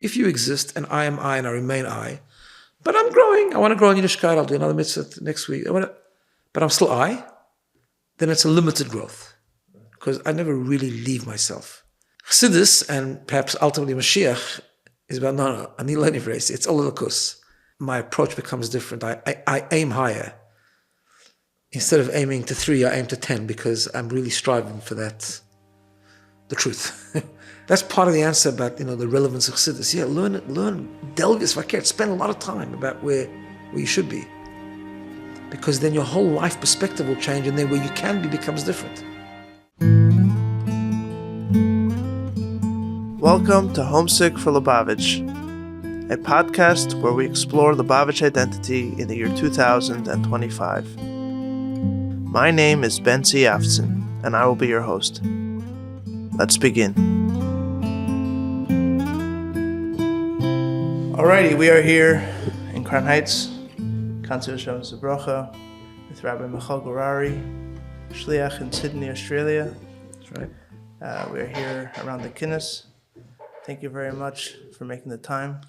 if you exist and I am I and I remain I, but I'm growing, I want to grow in Yiddishkeit, I'll do another mitzvah next week, but I'm still I, then it's a limited growth. Because I never really leave myself. Chassidus, and perhaps ultimately Mashiach, is about, no, I need learning for it. It's all of the My approach becomes different. I aim higher. Instead of aiming to 3, I aim to 10 because I'm really striving for that, the truth. That's part of the answer about, the relevance of Chassidus. Yeah, learn, delve, spend a lot of time about where you should be. Because then your whole life perspective will change, and then where you can be becomes different. Welcome to Homesick for Lubavitch, a podcast where we explore Lubavitch identity in the year 2025. My name is Bosi Lgani, and I will be your host. Let's begin. Alrighty, we are here in Crown Heights, Kanzler Shem Zabrocha, with Rabbi Michoel Gourarie, Shliach in Sydney, Australia. That's right. We are here around the Kinnis. Thank you very much for making the time.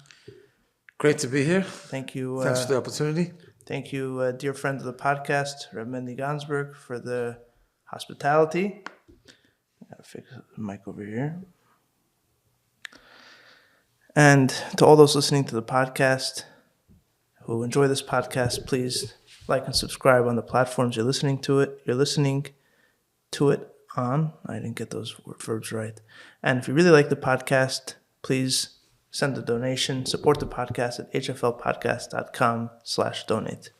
Great to be here. Thank you. Thanks for the opportunity. Thank you, dear friend of the podcast, Rebbe Gansberg, for the hospitality. I gotta fix the mic over here. And to all those listening to the podcast who enjoy this podcast, please like and subscribe on the platforms you're listening to it. On. I didn't get those verbs right. And if you really like the podcast, please send a donation. Support the podcast at hflpodcast.com/donate.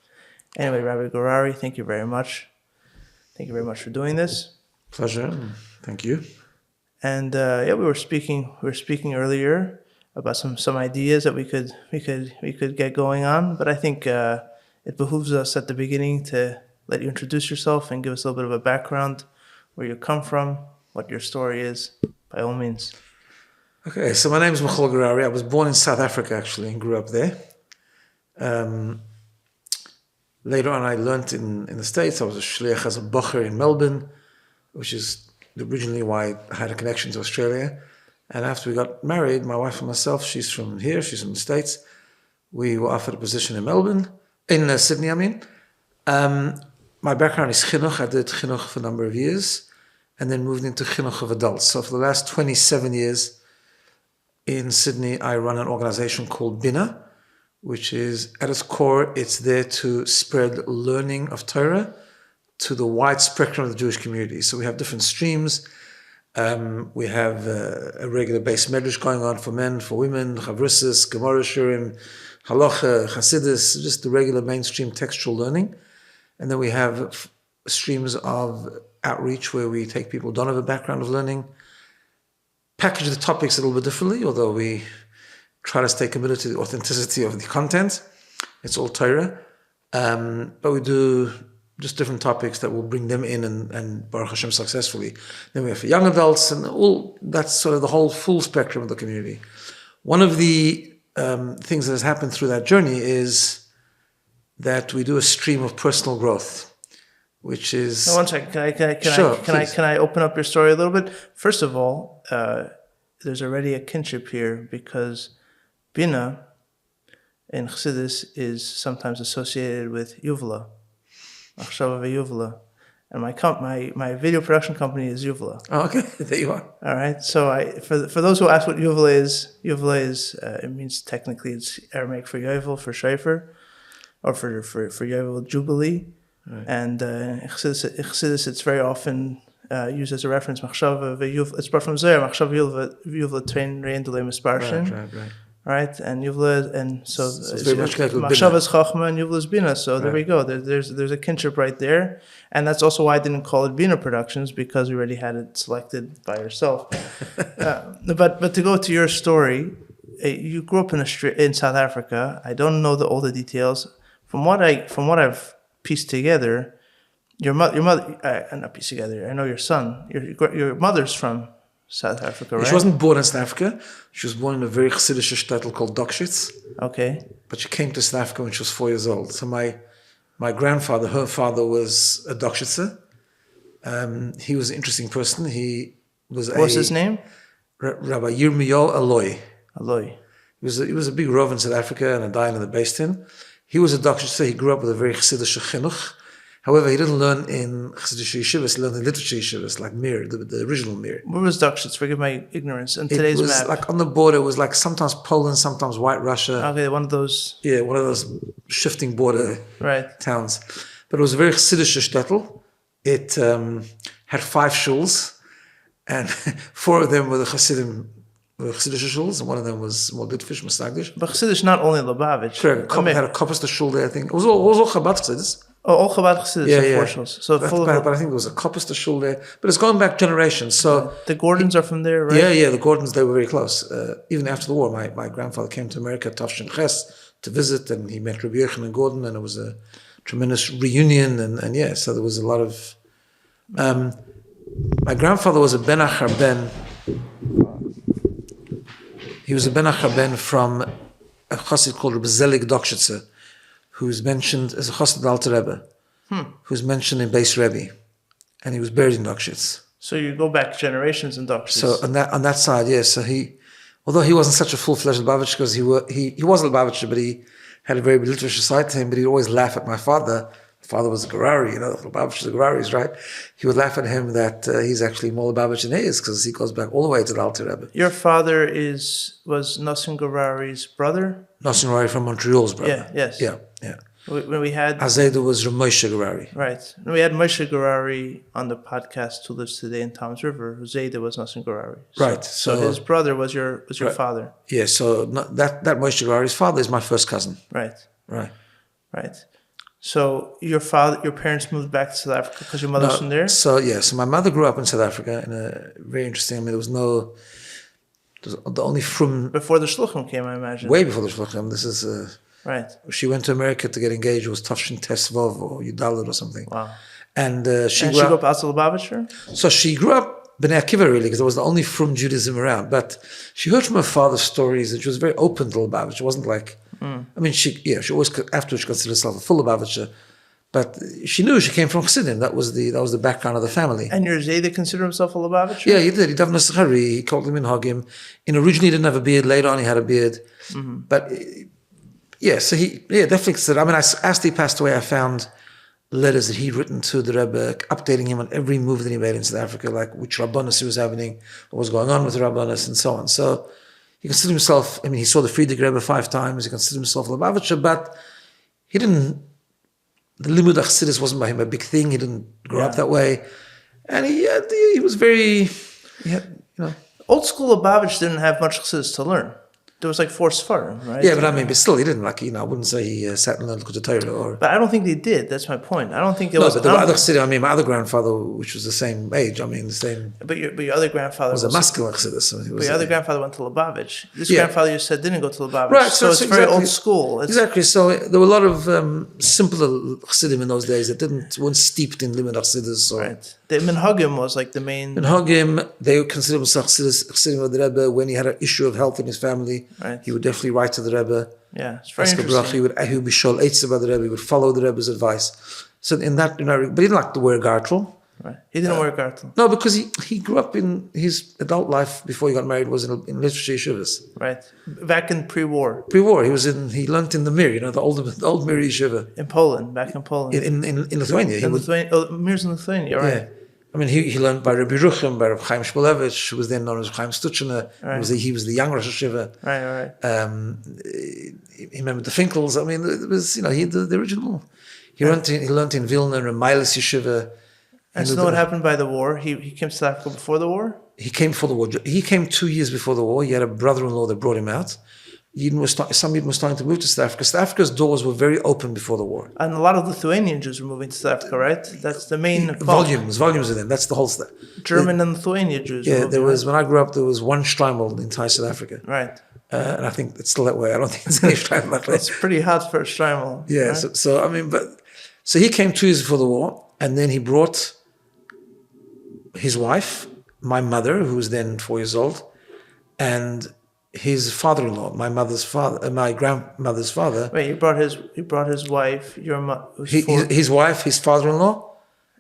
Anyway, Rabbi Gourarie, thank you very much. Thank you very much for doing this. Pleasure. Thank you. And we were speaking earlier about some ideas that we could get going on. But I think it behooves us at the beginning to let you introduce yourself and give us a little bit of a background, where you come from, what your story is, by all means. Okay, so my name is Michoel Gourarie. I was born in South Africa, actually, and grew up there. Later on, I learned in the States. I was a shliach as a bocher in Melbourne, which is originally why I had a connection to Australia. And after we got married, my wife and myself, she's from here, she's from the States, we were offered a position in Sydney, I mean. My background is chinuch. I did chinuch for a number of years and then moved into chinuch of adults. So for the last 27 years in Sydney, I run an organization called Binah, which is, at its core, it's there to spread learning of Torah to the wide spectrum of the Jewish community. So we have different streams. We have a regular base medrash going on for men, for women, chavrusis, gemara shurim, halacha, Chassidus, just the regular mainstream textual learning. And then we have streams of outreach where we take people who don't have a background of learning, package the topics a little bit differently, although we try to stay committed to the authenticity of the content. It's all Torah. But we do just different topics that will bring them in and Baruch Hashem successfully. Then we have for young adults, and all that's sort of the whole full spectrum of the community. One of the things that has happened through that journey is that we do a stream of personal growth, which is... One second. Can I open up your story a little bit? First of all, there's already a kinship here because Binah in Chassidus is sometimes associated with Yuvla, Yuvla, and my video production company is Yuvla. Oh, okay, there you are. All right. So for those who ask what Yuvla is it means technically it's Aramaic for Yovel, for Shofar, or for Yovel Jubilee. Right. And Chassidus, it's very often used as a reference. It's brought from Zohar. Yuvla train rein delay misparshin. Right. And Yuvla, and so it's very much connected with Machshava is Chachma and Yuvla is Binah. So there we go. There's a kinship right there, and that's also why I didn't call it Binah Productions, because we already had it selected by yourself. But to go to your story, you grew up in South Africa. I don't know all the details. From what I've pieced together, your mother, not pieced together. I know your son. Your mother's from South Africa, right? She wasn't born in South Africa. She was born in a very Chassidish shtetl called Dokshitz. Okay. But she came to South Africa when she was 4 years old. So my grandfather, her father, was a Dokshitzer. He was an interesting person. He was What's his name? Rabbi Michoel Gourarie. Aloy. He was a big rov in South Africa and a dayan in the Beis Din. He was a Dokshetzer. He grew up with a very Chassidish chinuch. However, he didn't learn in Chassidish yeshivas. He learned in literature yeshivas, like Mir, the original Mir. Where was Dokshetzer? Forgive my ignorance. In It today's was map. like on the border. It was like sometimes Poland, sometimes White Russia. Okay, one of those. Yeah, one of those shifting border towns. But it was a very Chassidish shtetl. It had 5 shuls, and 4 of them were the Chassidim. Chassidish shuls, and one of them was more Litvish, Masagdish. But Chassidus not only Lubavitch. Sure, had a Koppester shul there, I think. It was all Chabad Chassidus. Oh, all Chabad Chassidus, 4 shuls. So but I think there was a Koppester shul there. But it's gone back generations. So the Gordons are from there, right? Yeah, the Gordons, they were very close. Even after the war, my grandfather came to America, Tafshin Ches, to visit, and he met Rabbi Yochanan and Gordon, and it was a tremendous reunion. And yeah, so there was a lot of... my grandfather was a Ben Achar Ben. He was a Ben Achar Ben from a chassid called Rebbe Zelig Dokshetzer, who's mentioned as a chassid Alter Rebbe, who's mentioned in Beis Rebbe, and he was buried in Dokshetz. So you go back generations in Dokshetz. So on that side, yes. So although he wasn't such a full-fledged Lubavitcher, because he was a Lubavitcher, but he had a very Litvish side to him. But he'd always laugh at my father. My father was a Gourarie, the Lubavitchers are Gouraries, right? He would laugh at him that he's actually more Lubavitcher than he is, because he goes back all the way to the Alter Rebbe. Your father was Nosson Gourarie's brother? Nosson Gourarie from Montreal's brother. Yeah. When we had... Azeda was Rabbi Michoel Gourarie. Right. When we had Moshe Gourarie on the podcast who lives today in Tom's River, Zayda was Nosson Gourarie. Right. So his brother was your father. Yeah, so that Moshe Gourarie's father is my first cousin. Right. Right. So your parents moved back to South Africa because your mother's from there? So my mother grew up in South Africa in a very interesting, there was the only from... Before the Shluchim came, I imagine. Way before the Shluchim. This is... Right. She went to America to get engaged. It was Tafshin Tesvov or Yudalit or something. Wow. And she grew up outside Lubavitcher? So she grew up Bnei Akiva, really, because it was the only from Judaism around. But she heard from her father stories, and she was very open to Lubavitch. It wasn't like... I mean, she always, afterwards, she considered herself a full Lubavitcher. But she knew she came from Chassidim. That was the background of the family. And your Zayda considered himself a Lubavitcher? Yeah, he did. He davened Nesachari. He called him in Hagim. And originally he didn't have a beard. Later on he had a beard. Mm-hmm. But so he definitely considered. I mean, after he passed away, I found letters that he'd written to the Rebbe, updating him on every move that he made in South Africa, like which Rabbanus he was having, what was going on with the Rabbanus, and so on. So he considered himself, I mean, he saw the Friedrich Rebbe 5 times. He considered himself a Lubavitcher, but he didn't... The limud Chassidus wasn't by him a big thing. He didn't grow up that way, and he was very, Old school Lubavitch didn't have much Chassidus to learn. There was like 4 Sfarim, right? Yeah, but still, he didn't I wouldn't say he sat and learned the Torah or. But I don't think they did. That's my point. I don't think there was. But there were other Chassidim. My other grandfather, which was the same age. The same. But your other grandfather was a masculine Chassidus. But your other grandfather went to Lubavitch. This grandfather you said didn't go to Lubavitch. Right. So it's very old school. Exactly. So there were a lot of simpler Chassidim in those days that weren't steeped in limud Chassidus. Right. The Minhagim was like the main. Minhagim, they considered themselves Chassidim of the Rebbe. When he had an issue of health in his family, he would definitely write to the Rebbe. Yeah, it's very interesting. He would be shol eitz about the Rebbe. He would follow the Rebbe's advice. So in that, but he didn't like to wear gartel. Right. He didn't wear gartel. No, because he grew up in his adult life before he got married was in literature yeshivas. Right. Back in pre-war. Pre-war, he learned in the Mir, the old Mir yeshiva. In Poland, back in Poland. In Lithuania. Mir's in Lithuania, right. Yeah. I mean, he learned by Rabbi Ruchim, by Rabbi Chaim Shmulevich, who was then known as Chaim Stutzner. Right. He was the young Rosh Hashiva. Right. He remembered the Finkels. I mean, it was, the original. He learned in Vilna and Ramailis Yeshiva. And so what happened by the war? He came to South Africa before the war? He came before the war. He came 2 years before the war. He had a brother-in-law that brought him out. Some Yidden were starting to move to South Africa. South Africa's doors were very open before the war. And a lot of Lithuanian Jews were moving to South Africa, right? That's the main... Volumes of them. That's the whole stuff. German and Lithuanian Jews. Yeah, when I grew up, there was one Shtreimel in the entire South Africa. Right. And I think it's still that way. I don't think there's any Shtreimel that way. It's pretty hot for a Shtreimel. Yeah, right? So he came 2 years before the war, and then he brought his wife, my mother, who was then 4 years old, and his father-in-law, my grandmother's father. Wait, he brought his wife, his wife, his father-in-law.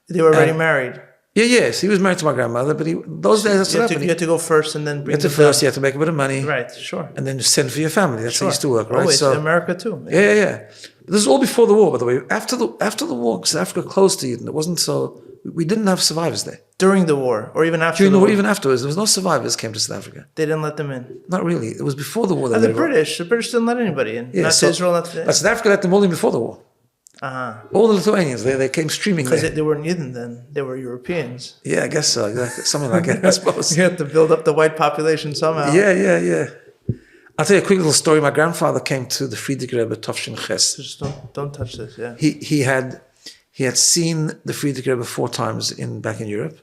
They were already married. Yes, he was married to my grandmother, but those days that's what happened. You had to go first and then bring You had to make a bit of money. Right, sure. And then just send for your family. That's how it used to work, right? Always, in America too. Yeah. This is all before the war, by the way. After the war, South Africa closed to Eden. It wasn't so... We didn't have survivors there. During the war, or even after During the war, war? Even afterwards. There was no survivors came to South Africa. They didn't let them in? Not really. It was before the war. The British didn't let anybody in. Yeah, not to Israel, not to... But South Africa let them all in before the war. Uh-huh. All the Lithuanians, they came streaming there. Because they weren't Yidden then. They were Europeans. Yeah, I guess so. Exactly. Something like that, I suppose. You had to build up the white population somehow. Yeah. I'll tell you a quick little story. My grandfather came to the Friedrich Rebbe Tovshin Ches. Just don't touch this, yeah. He had seen the Friedrich Rebbe 4 times back in Europe.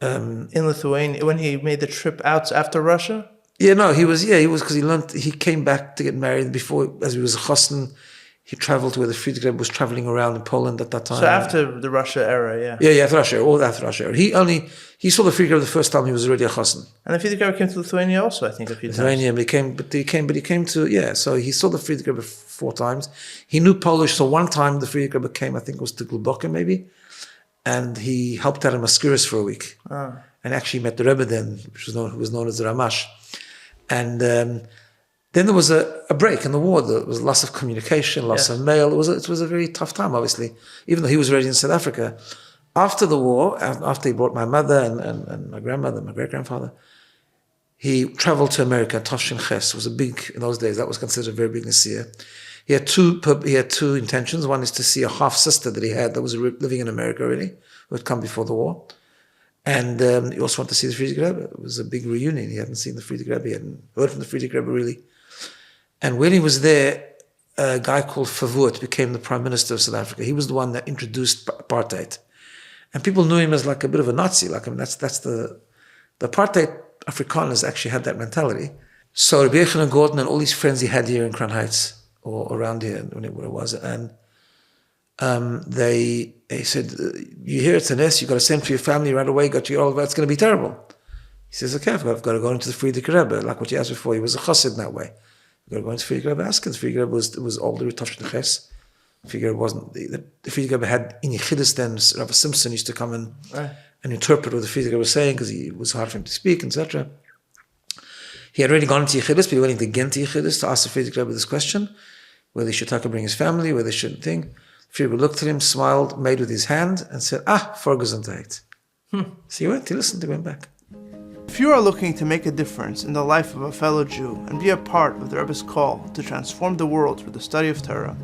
In Lithuania, when he made the trip out after Russia? He was because he came back to get married before, as he was a chassan. He traveled where the Friedrich Rebbe was traveling around in Poland at that time. So after the Russia era, yeah. Yeah, after Russia, all after Russia. He saw the Friedrich Rebbe the first time he was already a chassan. And the Friedrich Rebbe came to Lithuania also, I think, a few times. Lithuania, he came to, so he saw the Friedrich Rebbe 4 times. He knew Polish, so one time the Friedrich Rebbe came, I think it was to Gluboka maybe, and he helped out in Maskuris for a week. And actually met the Rebbe then, who was known as the Ramash. And then there was a break in the war. There was loss of communication, loss of mail. It was a very tough time, obviously, even though he was already in South Africa. After the war, after he brought my mother and my grandmother, my great-grandfather, he traveled to America. Tovshin Ches was in those days, that was considered a very big Nasiya. He had two intentions. One is to see a half-sister that he had that was living in America already, who had come before the war. And he also wanted to see the Friedrich Rebbe. It was a big reunion. He hadn't seen the Friedrich Rebbe. He hadn't heard from the Friedrich Rebbe, really. And when he was there, a guy called Favut became the Prime Minister of South Africa. He was the one that introduced apartheid. And people knew him as like a bit of a Nazi. That's the apartheid Afrikaners actually had that mentality. So Rabbi Michoel Gourarie and all these friends he had here in Crown Heights, or around here, where it was, and they said, you hear it's an S, you've got to send for your family right away, got you all of that, it's going to be terrible. He says, okay, I've got to go into the Friedrich Rebbe, like what you asked before. He was a chassid in that way. You've got to go into the Friedrich Rebbe, ask him. The Friedrich Rebbe was older, Tovshin Ches. The Friedrich Rebbe wasn't, the Friedrich Rebbe had in Yechidus then, Rabbi Simpson used to come and interpret what the Friedrich Rebbe was saying, because it was hard for him to speak, etc. He had already gone into Yechidus, but he went again to Yechidus to ask the Friedrich Rebbe this question, whether he should take and bring his family, whether he shouldn't think. The Friedrich Rebbe looked at him, smiled, made with his hand, and said, Vorgesundheit. So he went, he listened, he went back. If you are looking to make a difference in the life of a fellow Jew and be a part of the Rebbe's call to transform the world through the study of Torah,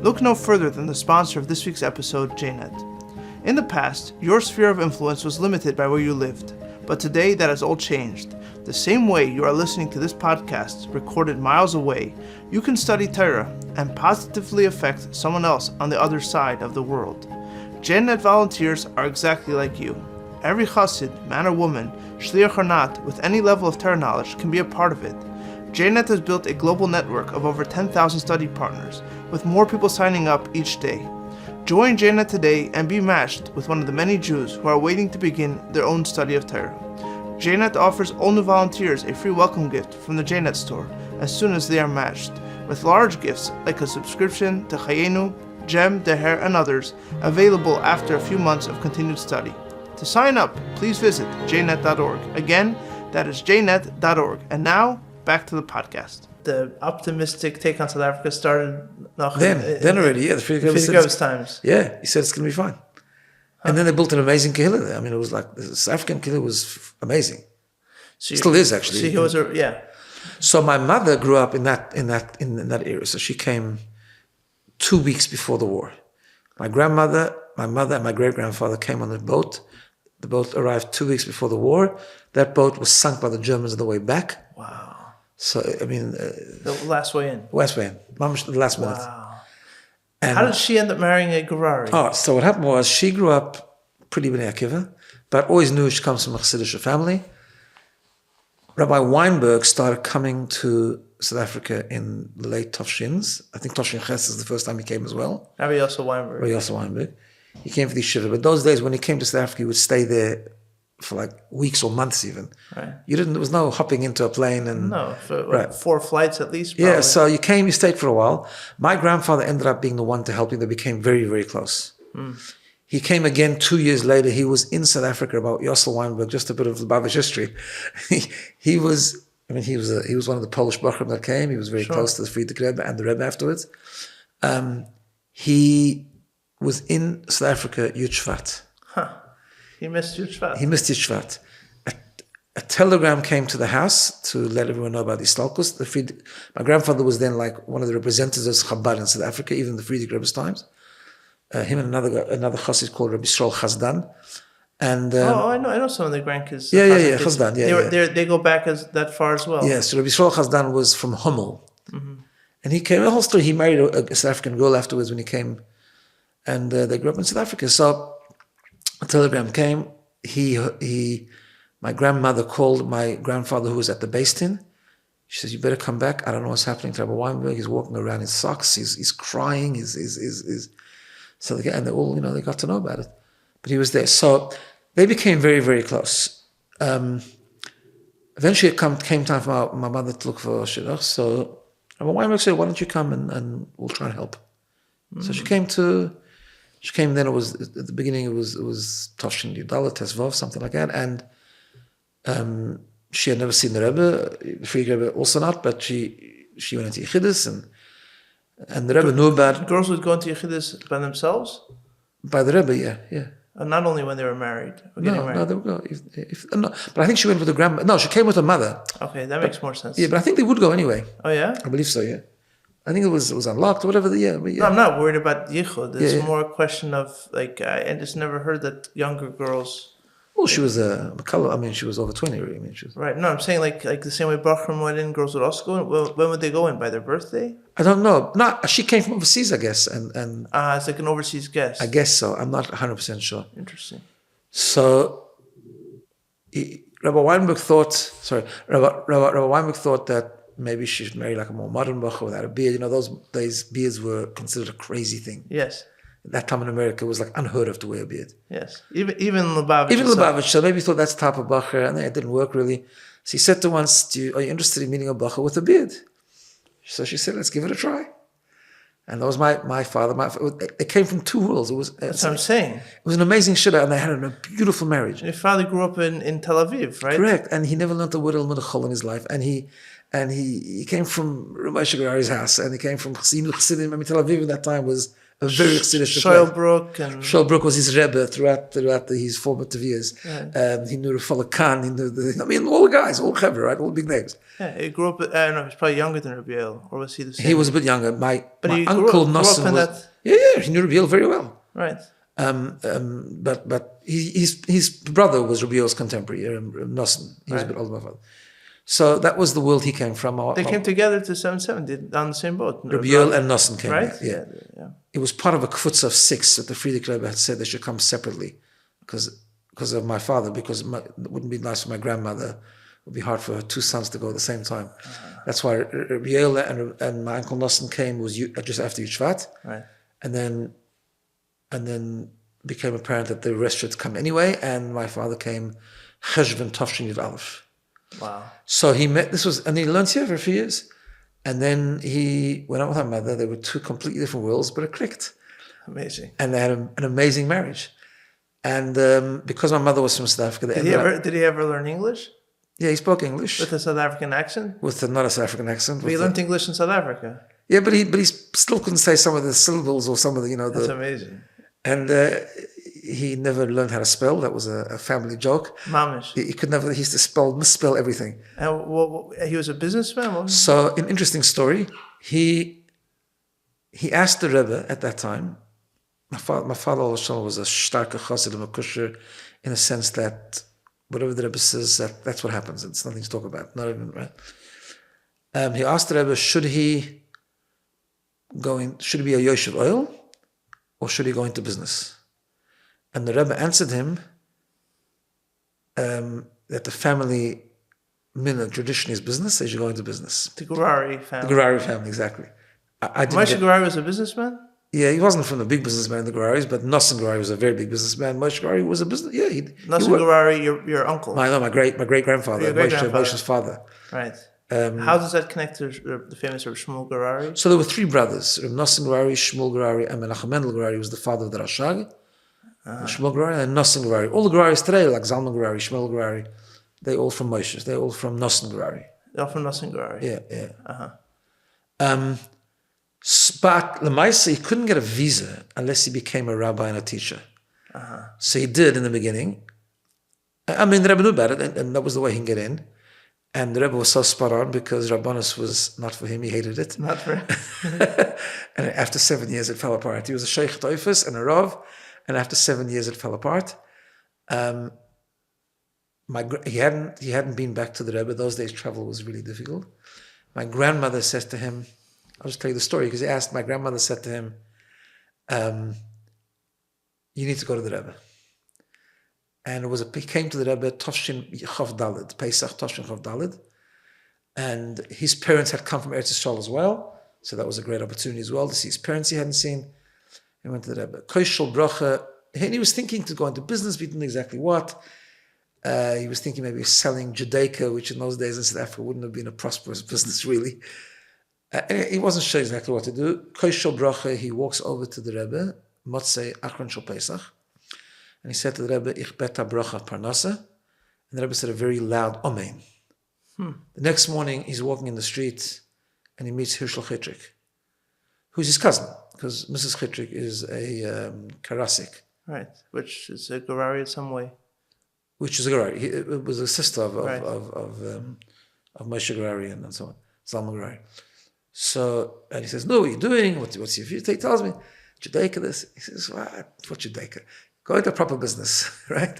look no further than the sponsor of this week's episode, JNet. In the past, your sphere of influence was limited by where you lived, but today that has all changed. The same way you are listening to this podcast recorded miles away, you can study Torah and positively affect someone else on the other side of the world. JNet volunteers are exactly like you. Every chassid, man or woman, shliach or not, with any level of Torah knowledge can be a part of it. JNet has built a global network of over 10,000 study partners, with more people signing up each day. Join JNet today and be matched with one of the many Jews who are waiting to begin their own study of Torah. JNet offers all new volunteers a free welcome gift from the JNet store as soon as they are matched, with large gifts like a subscription to Chayenu, Gem, Deher, and others available after a few months of continued study. To sign up, please visit jnet.org. Again, that is jnet.org. And now, back to the podcast. The optimistic take on South Africa started then already, the Friedrich Rebbe's times. Yeah, he said it's going to be fine. And then they built an amazing kehillah there. I mean, it was like, the South African kehillah was amazing. Still is, actually. So he was So my mother grew up in that era. So she came 2 weeks before the war. My grandmother, my mother, and my great-grandfather came on the boat. The boat arrived 2 weeks before the war. That boat was sunk by the Germans on the way back. Wow. So, I mean... the last way in. The last minute. Wow. And how did she end up marrying a Gourarie? So what happened was, she grew up pretty Bnei Akiva, but always knew she comes from a Chassidish family. Rabbi Weinberg started coming to South Africa in the late Tovshins. I think Tovshin Ches is the first time he came as well. Rabbi Yosef Weinberg. He came for these shiva, but those days when he came to South Africa, he would stay there for like weeks or months even. Right. There was no hopping into a plane and... No, for 4 flights at least. Probably. Yeah, so you came, you stayed for a while. My grandfather ended up being the one to help him. They became very, very close. He came again 2 years later. He was in South Africa about Yossel Weinberg, just a bit of Lubavitch history. he was one of the Polish Bochum that came. He was very close to the Friedrich Rebbe and the Rebbe afterwards. He was in South Africa, Yud Shvat. He missed Yud Shvat. He missed Yud Shvat. A telegram came to the house to let everyone know about the Istalkus. My grandfather was then like one of the representatives of Chabad in South Africa, even in the Friedrich Rebbe's times. Him and another Chassid called Rabbi Michoel Gourarie. And I know some of the grandkids. Chasdan, They go back that far as well. Yes, Rabbi Michoel Gourarie was from Hummel. And he came, the whole story, he married a South African girl afterwards when he came, and they grew up in South Africa. So a telegram came. My grandmother called my grandfather, who was at the Beis Din. She says, "You better come back. I don't know what's happening to Rabbi Weinberg. He's walking around in socks. He's crying. So and they all, they got to know about it. But he was there. So they became very, very close. Eventually, it came time for my mother to look for shidduch. So Rabbi Weinberg said, "Why don't you come and we'll try and help." So she came. Then it was at the beginning. It was Toshin Yudala Tesvov, something like that, and. She had never seen the Rebbe, the Friedrich Rebbe also not, but she went into Yechidus, and the Rebbe knew about... Girls would go into Yechidus by themselves? By the Rebbe, yeah. Not only when they were married. Getting married. No, they would go. No, but I think she went with her grandma. No, she came with her mother. Okay, that makes more sense. Yeah, but I think they would go anyway. Oh, yeah? I believe so, yeah. I think it was unlocked or whatever. Yeah. No, I'm not worried about Yichud. It's more a question of, I just never heard that younger girls... Well, she was she was over 20, really. Right. No, I'm saying like the same way Bachram went in, girls would also go in. Well, when would they go in? By their birthday? I don't know. No, she came from overseas, I guess. And it's like an overseas guest. I guess so. I'm not 100% sure. Interesting. So Rabbi Weinberg thought that maybe she should marry like a more modern bacher without a beard. Those beards were considered a crazy thing. Yes. That time in America, it was like unheard of to wear a beard. Yes, even Lubavitch. Even Lubavitch. So maybe he thought that's the type of bacher, and it didn't work really. So he said to once, "Are you interested in meeting a bacher with a beard?" So she said, "Let's give it a try." And that was my father. It came from two worlds. That's what I'm saying. It was an amazing shidduch, and they had a beautiful marriage. Your father grew up in Tel Aviv, right? Correct, and he never learned the word el-Menachol in his life, and he came from Rabbi Michoel Gourarie's house, and he came from Chassidim. Tel Aviv at that time was a very Chassidish place. Shoelbrook was his Rebbe throughout his formative years. Right. He knew Rabbi Khan. He knew all the guys, all Rebbe, right? All big names. Yeah, he grew up. I don't know. He was probably younger than Rabbi Michoel, or was he the same? He was a bit younger. My uncle Nosson was. Yeah, he knew Rabbi Michoel very well. Right. But his brother was Rabbi Michoel's contemporary, Nosson. He was a bit older than my father. So that was the world he came from. They came together to 7-7 on the same boat. Rabbi Michoel and Nosson came. Right? Yeah. It was part of a kvutza of 6 that the Friedrich Rebbe had said they should come separately because of my father, because it wouldn't be nice for my grandmother. It would be hard for her 2 sons to go at the same time. That's why Rabbi Michoel and my uncle Nosson came was just after Yud Shvat. Right. And then became apparent that the rest should come anyway, and my father came Cheshvan Tovshin Yud Aleph. Wow. So he learned here for a few years. And then he went out with my mother. They were 2 completely different worlds, but it clicked. Amazing. And they had an amazing marriage. And because my mother was from South Africa... Did he ever learn English? Yeah, he spoke English. With a South African accent? Not a South African accent. But he learned English in South Africa? Yeah, but he still couldn't say some of the syllables or some of the... That's amazing. And he never learned how to spell. That was a family joke. Mamish. He used to misspell everything. And he was a businessman? So, an interesting story. He asked the Rebbe at that time. My father was a starke chassid and a kusher, in a sense that whatever the Rebbe says, that's what happens. It's nothing to talk about. Not even right. He asked the Rebbe, should he be a Yoshev oil, or should he go into business? And the Rebbe answered him that the family tradition is business, so you should go into business. The Gourarie family. The Gourarie family, exactly. Moshe Gourarie was a businessman? Yeah, he wasn't from the big businessman in the Gouraries, but Nosson Gourarie was a very big businessman. Moshe Gourarie was a business. Yeah, Nosson Gourarie, your uncle. My great grandfather, Moshe's father. Right. How does that connect to the famous Rabbi Shmuel Gourarie? So there were 3 brothers: Nosson Gourarie, Shmuel Gourarie, and Menachem Mendel Gourarie was the father of the Rashag. Shmuel Gourarie and Nosson Gourarie. All the Gouraries today, like Zalman Gourarie, Shmuel Gourarie, they all from Moshe. They're all from Nosson Gourarie. They're all from Nosson Gourarie. Yeah. But Lemaisa, he couldn't get a visa unless he became a rabbi and a teacher. So he did in the beginning. I mean, the Rebbe knew about it, and that was the way he can get in. And the Rebbe was so spot on because Rabbanus was not for him. He hated it. Not for him. And after 7 years, it fell apart. He was a Sheikh Toifus and a Rav, and after 7 years, it fell apart. He hadn't been back to the Rebbe. Those days, travel was really difficult. My grandmother says to him, I'll just tell you the story because he asked. My grandmother said to him, "You need to go to the Rebbe." And he came to the Rebbe Tovshin Chav Daled, Pesach Tovshin Chav Daled, and his parents had come from Eretz Yisrael as well, so that was a great opportunity as well to see his parents he hadn't seen. He went to the Rebbe. Koishel Bracha, and he was thinking to go into business, but he didn't know exactly what. He was thinking maybe selling Judaica, which in those days in South Africa wouldn't have been a prosperous business really. He wasn't sure exactly what to do. Koishel Bracha, he walks over to the Rebbe, Motzei Achron Shel Pesach, and he said to the Rebbe, Ich beta bracha parnasa. And the Rebbe said a very loud Amen. The next morning, he's walking in the street and he meets Hirschel Chitrik, who's his cousin, because Mrs. Chitrik is a Karasik. Right, which is a Gourarie in some way. Which is a Gourarie. It was a sister of Moshe Gourarie and so on, Zalman Gourarie. So, and he says, "No, what are you doing? What's your future?" He tells me, "Judaica this." He says, "What Judaica? Go into proper business, right?"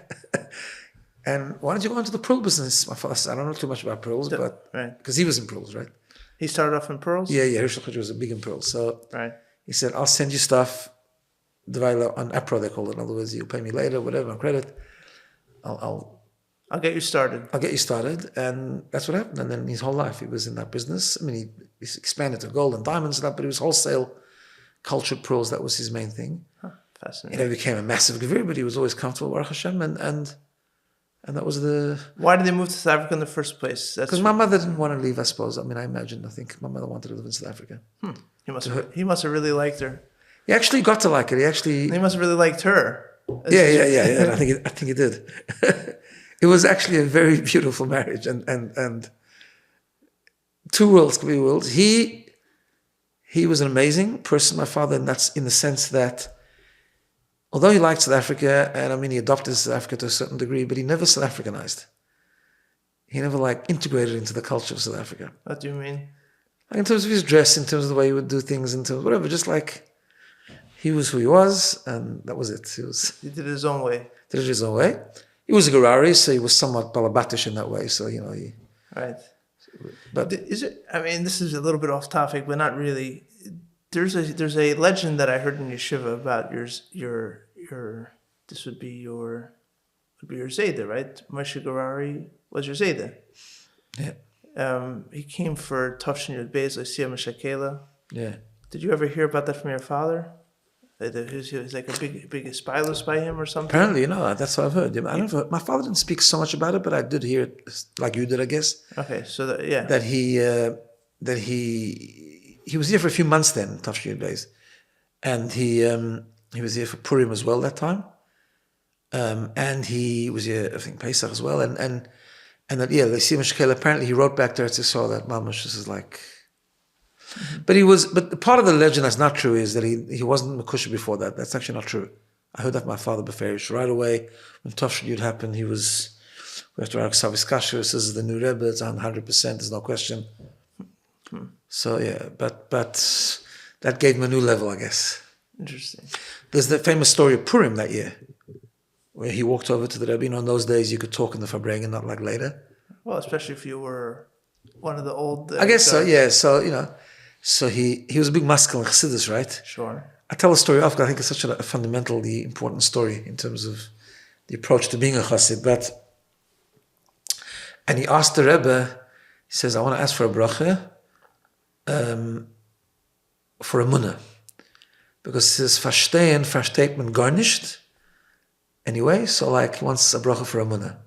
And why don't you go into the pearl business? My father said, I don't know too much about pearls, but because he was in pearls, right? He started off in pearls? Yeah, Hershel Chitrik was a big in pearls. So he said, I'll send you stuff, on APRO they call it. In other words, you'll pay me later, whatever, on credit. I'll get you started. I'll get you started. And that's what happened. And then his whole life, he was in that business. I mean, he expanded to gold and diamonds and that, but it was wholesale cultured pearls. That was his main thing. Fascinating. He became a massive gevir, but he was always comfortable, Baruch Hashem, and that was the... Why did they move to South Africa in the first place? Because my mother didn't want to leave, I suppose. I mean, I think my mother wanted to live in South Africa. He must have really liked her. He actually got to like it. He must have really liked her. Yeah. I think he did. It was actually a very beautiful marriage, and two worlds could be worlds. He was an amazing person, my father, and that's in the sense that although he liked South Africa, and I mean he adopted South Africa to a certain degree, but he never South Africanized. He never integrated into the culture of South Africa. What do you mean? In terms of his dress, in terms of the way he would do things, in terms of whatever, just he was who he was, and that was it. He did it his own way. Did it his own way. He was a Gourarie, so he was somewhat balabatish in that way. So he. Right. But is it? I mean, this is a little bit off topic, but not really. There's a legend that I heard in yeshiva about your this would be your Zayda, right? Moshe Gourarie was your Zayda. Yeah. He came for Tovshin Yud Beis L'Siyam Shakela. Yeah. Did you ever hear about that from your father? He was like a big spylus by him or something? Apparently, that's what I've heard. My father didn't speak so much about it, but I did hear it, like you did, I guess. Okay, so that he was here for a few months then, Tovshin Yud Beis, and he was here for Purim as well that time, and he was here, I think, Pesach as well, and that L'Siyam Shakela. Apparently, he wrote back to Eretz Yisrael that Mamash, this is like. But the part of the legend that's not true is that he wasn't Mekusha before that. That's actually not true. I heard that from my father Beferish. Right away, when Tovshin Yud happened, we have to write Ksavis Kasher. This is the new Rebbe. It's 100%. There's no question. So but that gave him a new level, I guess. Interesting. There's the famous story of Purim that year, where he walked over to the Rebbe. In those days, you could talk in the Farbrengen, not like later. Well, especially if you were one of the old... I guess so, yeah. So, so he was a big maskal in Chassidus, right? Sure. I tell the story often. I think it's such a fundamentally important story in terms of the approach to being a Chassid. And he asked the Rebbe, he says, I want to ask for a bracha for a munah. Because he says, versteht man gar nicht. Anyway, so he wants a bracha for a munah.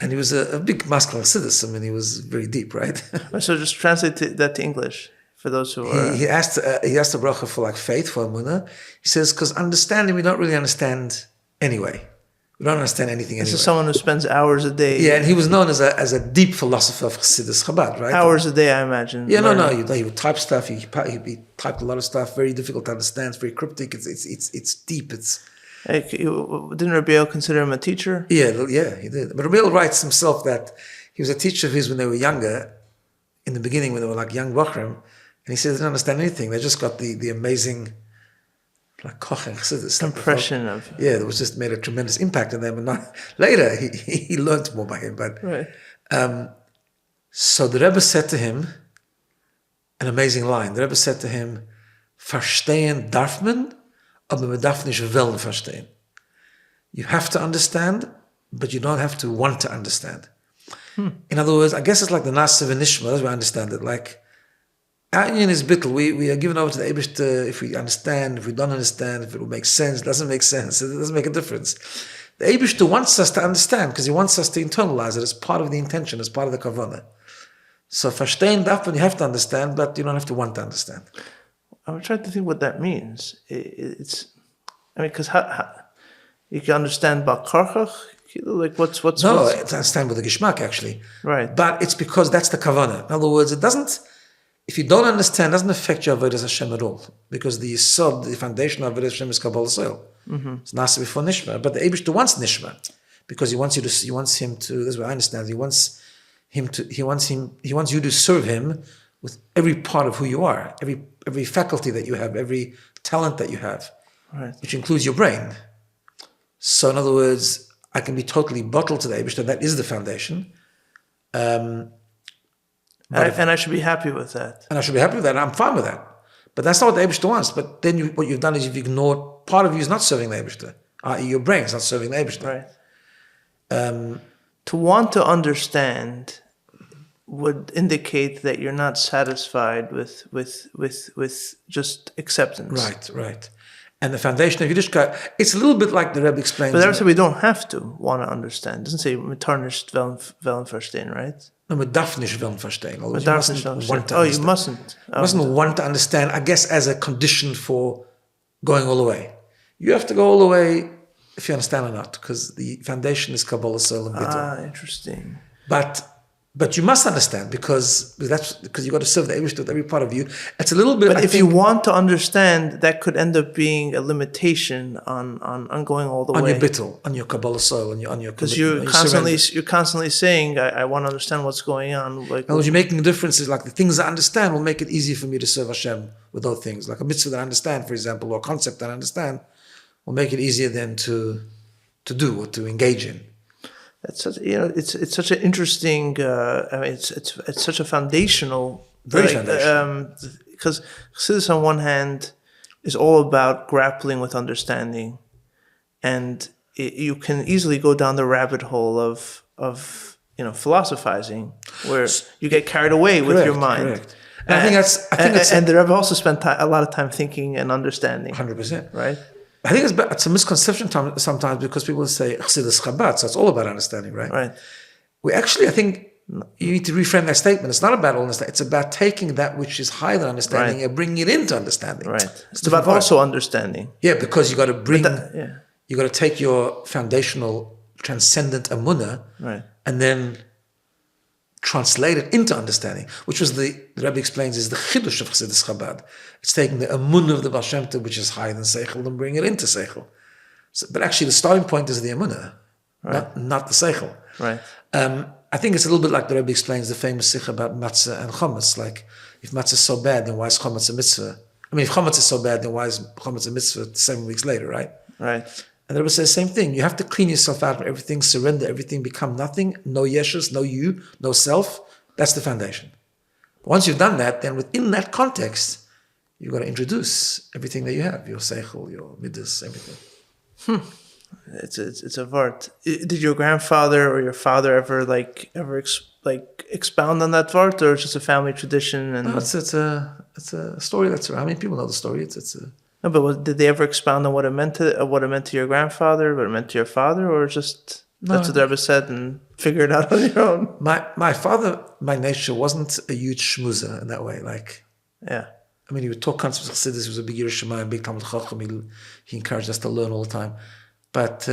And he was a big maskal Chassidus. I mean, he was very deep, right? So just translate that to English. for those who are... He asked the bracha for like faith, for emunah. He says, because understanding, we don't really understand anyway. We don't understand anything anyway. This is someone who spends hours a day. Yeah, and he was known as a deep philosopher of Chassidus Chabad, right? Hours a day, I imagine. Yeah, no. He would type stuff. He typed a lot of stuff. Very difficult to understand. It's very cryptic. It's deep. Didn't Rabbi consider him a teacher? Yeah, he did. But Rabbi writes himself that he was a teacher of his when they were younger, in the beginning when they were like young Bachrim, and he said they didn't understand anything. They just got the amazing like koch and Chassidus. Impression of... Yeah, it was just made a tremendous impact on them. And later, he learned more by him. But right. So the Rebbe said to him an amazing line. The Rebbe said to him, "Verstehen darf man, aber man darf nicht wollen verstehen." You have to understand, but you don't have to want to understand. In other words, I guess it's like the Nasa v'nishma, that's why I understand it. Like, our union is bittul. We are given over to the Eibishter if we understand, if we don't understand, if it will make sense, doesn't make sense, it doesn't make a difference. The Eibishter wants us to understand because he wants us to internalize it as part of the intention, as part of the kavanah. So verstehen darf man, you have to understand, but you don't have to want to understand. I'm trying to think what that means. Because how you can understand about karchach, like what's no, it's understand with the geschmack actually. Right. But it's because that's the kavanah. In other words, it doesn't. If you don't understand, it doesn't affect your avodas Hashem at all, because the foundation of avodas Hashem is kabbalah soil. It's nasa before nishma, but the Eibishter wants nishma because he wants him to. That's what I understand. He wants you to serve him with every part of who you are, every faculty that you have, every talent that you have, right, which includes your brain. So, in other words, I can be totally bottled to the Eibishter. That is the foundation. And I should be happy with that. And I should be happy with that. And I'm fine with that. But that's not what the Eibishter wants. But then what you've done is you've ignored part of you is not serving the Eibishter. I.e. your brain is not serving the Eibishter. Right. To want to understand would indicate that you're not satisfied with just acceptance. Right. And the foundation of Yiddishkeit, it's a little bit like the Rebbe explains. But that's why we don't have to want to understand. It doesn't say "mitarnisht wollen verstehen," right? No, man darf nicht wollen verstehen. You mustn't want to understand. You mustn't want to understand, I guess, as a condition for going all the way. You have to go all the way if you understand or not, because the foundation is Kabbalah, Soul, and Bittul. Interesting. But you must understand because you got to serve the Eibishter with every part of you. It's a little bit. But if you want to understand, that could end up being a limitation on going all the way. On your bittul, on your Kabbalah soul, on your because you're constantly saying, I want to understand what's going on. Like, you're making differences. Like the things I understand will make it easier for me to serve Hashem with those things. Like a mitzvah that I understand, for example, or a concept that I understand, will make it easier then to do or to engage in. It's such, it's such an interesting. It's such a foundational. Very foundational. Because Chassidus on one hand is all about grappling with understanding, and you can easily go down the rabbit hole of philosophizing, where you get carried away with your mind. Correct. And the Rebbe also spent a lot of time thinking and understanding. 100%. Right. I think it's a misconception sometimes because people say Chassidus Chabad, so it's all about understanding, right? Right. I think you need to reframe that statement. It's not about understanding. It's about taking that which is higher than understanding and bringing it into understanding. Right. It's about also understanding. Yeah, because you got to you got to take your foundational transcendent emunah, right, and then translate it into understanding, which was the Rebbe explains is the chidush of Chassidus Chabad. It's taking the emunah of the Baal Shem Tov, which is higher than seichel, and bringing it into seichel. So, but actually, the starting point is the emunah, not the seichel. Right. I think it's a little bit like the Rebbe explains the famous sikh about matzah and chametz. Like, if matzah is so bad, then why is chametz a mitzvah? I mean, if chametz is so bad, then why is chametz a mitzvah 7 weeks later, right? Right. And the Rebbe says the same thing. You have to clean yourself out from everything, surrender everything, become nothing, no yeshus, no you, no self. That's the foundation. Once you've done that, then within that context, you've got to introduce everything that you have, your seichel, your midas, everything. It's a vart. Did your grandfather or your father ever expound on that vart, or it's just a family tradition? And no, it's a story that's around. I mean, people know the story. No, but did they ever expound on what it meant to your grandfather, what it meant to your father, or just that's what the Rebbe said and figure it out on your own? My father, by nature, wasn't a huge schmoozer in that way. Like, Yeah. I mean, he would talk concepts of Chassidus. He was a big Yerushalayim, big Talmud Chacham. He encouraged us to learn all the time. But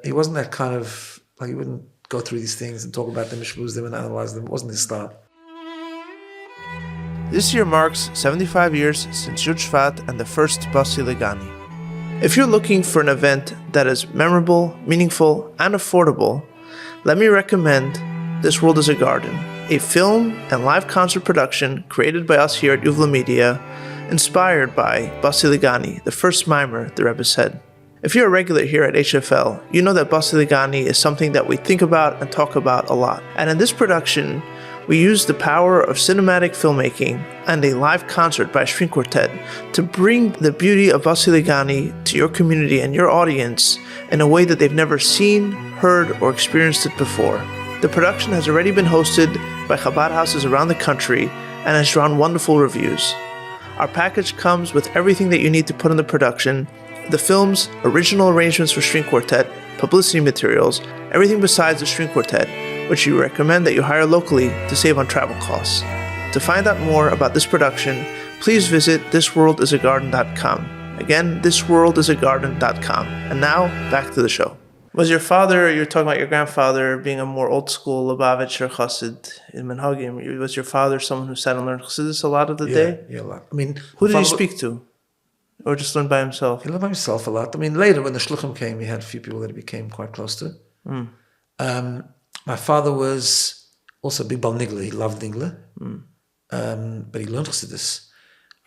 he wasn't that kind of, like, he wouldn't go through these things and talk about them, schmooze them, and analyze them. It wasn't his style. This year marks 75 years since Yud Shvat and the first Bosi Lgani. If you're looking for an event that is memorable, meaningful, and affordable, let me recommend This World is a Garden, a film and live concert production created by us here at Yuvla Media, inspired by Bosi Lgani, the first mimer, the Rebbe said. If you're a regular here at HFL, you know that Bosi Lgani is something that we think about and talk about a lot. And in this production, we use the power of cinematic filmmaking and a live concert by a string quartet to bring the beauty of Bosi Lgani to your community and your audience in a way that they've never seen, heard, or experienced it before. The production has already been hosted by Chabad houses around the country and has drawn wonderful reviews. Our package comes with everything that you need to put in the production: the film's original arrangements for string quartet, publicity materials, everything besides the string quartet, which we recommend that you hire locally to save on travel costs. To find out more about this production, please visit thisworldisagarden.com. Again, thisworldisagarden.com. And now, back to the show. Was your father, you were talking about your grandfather being a more old school Lubavitcher Chassid in Menhagim. Was your father someone who sat and learned Chassidus a lot of the day? Yeah, a lot. I mean, who did he speak to? Or just learn by himself? He learned by himself a lot. I mean, later when the Shluchim came, he had a few people that he became quite close to. My father was also a big Bal Nigla. He loved Nigla. But he learned Chassidus.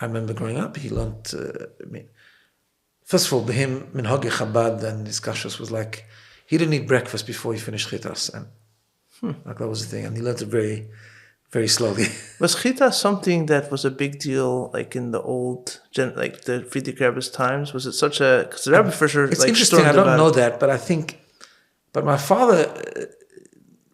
I remember growing up, he learned, first of all, by him, Minhagi Chabad and his kashus was like, he didn't eat breakfast before he finished chitas. And like that was the thing. And he learned it very, very slowly. Was chita something that was a big deal, like in the old, like the Frierdiker Rebbe's times? Was it such a, because the Rebbe for sure, it's like, interesting, I don't know that, but I think, but my father's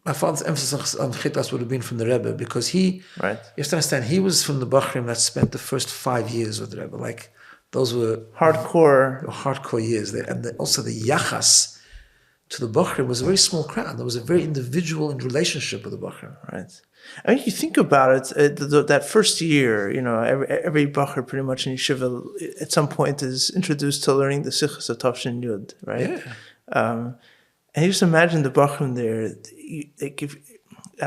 emphasis on chitas would have been from the Rebbe, because he, right. You have to understand, he was from the Bachrim that spent the first 5 years with the Rebbe. Like, those were hardcore years. And also the yachas to the Bachrim was a very small crowd. There was a very individual relationship with the Bachrim. Right. I mean, you think about it, that first year, every Bachar pretty much in Yeshiva at some point is introduced to learning the Sichos of Tafshin Yud, right? Yeah. And you just imagine the Bachrim there, like I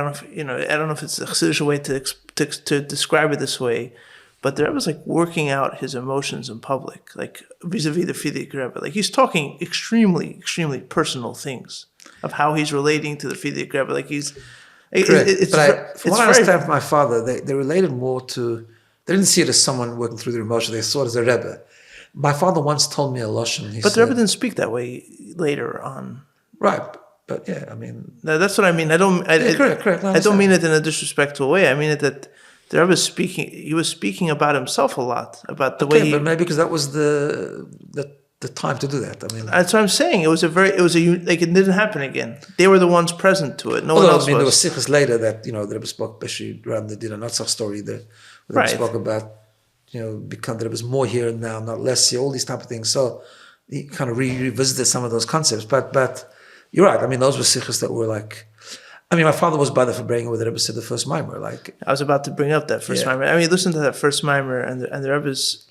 don't know if it's a Chassidish way to describe it this way, but the Rebbe was like working out his emotions in public, like vis-a-vis the Frierdiker Rebbe. Like he's talking extremely, extremely personal things of how he's relating to the Frierdiker Rebbe. Like he's... From what I understand from my father, they related more to, they didn't see it as someone working through their emotions, they saw it as a Rebbe. My father once told me a Lashon. But the Rebbe didn't speak that way later on. Right, but yeah, I mean... That's what I mean. Correct. I don't mean it in a disrespectful way. I mean it that the Rebbe he was speaking about himself a lot, about the way he... but maybe because that was the time to do that. I mean, that's what I'm saying. It didn't happen again. They were the ones present to it. No one else was. There was sikhs later that the Rebbe spoke, especially around the Dina Natsach story. The Rebbe spoke about become that it was more here and now, not less here. All these type of things. So he kind of revisited some of those concepts. But you're right. I mean, those were sikhs that were like. I mean, my father was by the Fabrenga where the Rebbe said the first mimer. Like I was about to bring up that first mimer. I mean, listen to that first mimer, and the Rebbe's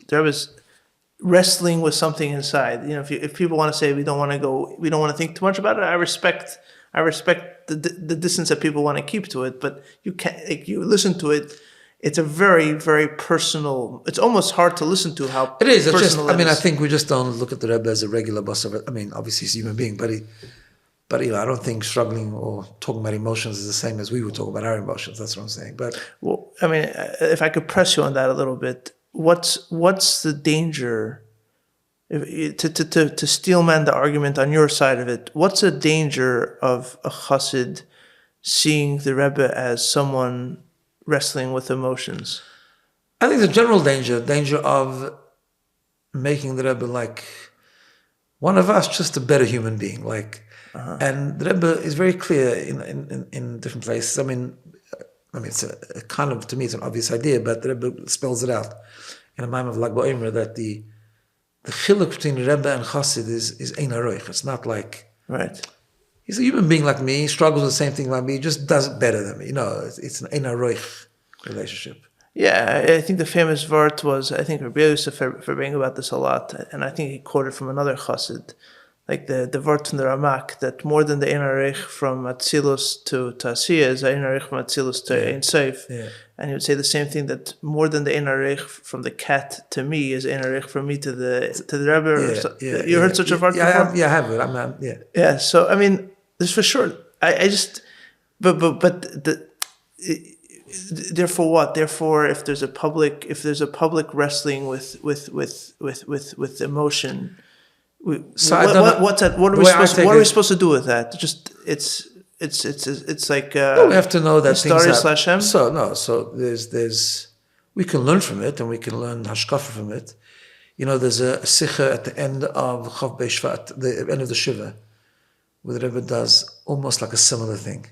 wrestling with something inside. If people want to say we don't want to think too much about it, I respect the distance that people want to keep to it, but you can't, you listen to it, it's a very, very personal, it's almost hard to listen to how it is. Personal I think we just don't look at the Rebbe as a regular boss of it. I mean, obviously he's a human being, but I don't think struggling or talking about emotions is the same as we would talk about our emotions. That's what I'm saying. But well, I mean, if I could press you on that a little bit, what's the danger, to steelman the argument on your side of it? What's the danger of a chassid seeing the Rebbe as someone wrestling with emotions? I think the general danger of making the Rebbe like one of us, just a better human being. Like, and the Rebbe is very clear in different places. I mean, it's a kind of, to me, it's an obvious idea, but the Rebbe spells it out in a mime of Lag BaOmer that the chiluk between Rebbe and Chassid is ein haroich. It's not like... Right. He's a human being like me, struggles with the same thing like me, just does it better than me. It's an ein haroich relationship. Yeah, I think the famous vart was, I think Rebbe used to bring about this a lot, and I think he quoted from another chassid, like the vart from the Ramak, that more than the Einarech from Atzilus to Asiya is the Einarech from Atzilus to Ein Sof. Yeah. And he would say the same thing, that more than the Einarech from the cat to me is Einarech from me to the Rebbe. You heard such a vart before? I have it. Yeah. Yeah, so I mean, this for sure. I just, therefore what? Therefore, if there's a public wrestling with emotion, So I don't know. What are we supposed to do with that? Just it's like we have to know that things are, So there's we can learn from it, and we can learn hashkafa from it. You know, there's a sikha at the end of Chav Beishvat, the end of the Shiva, where the Rebbe does almost like a similar thing.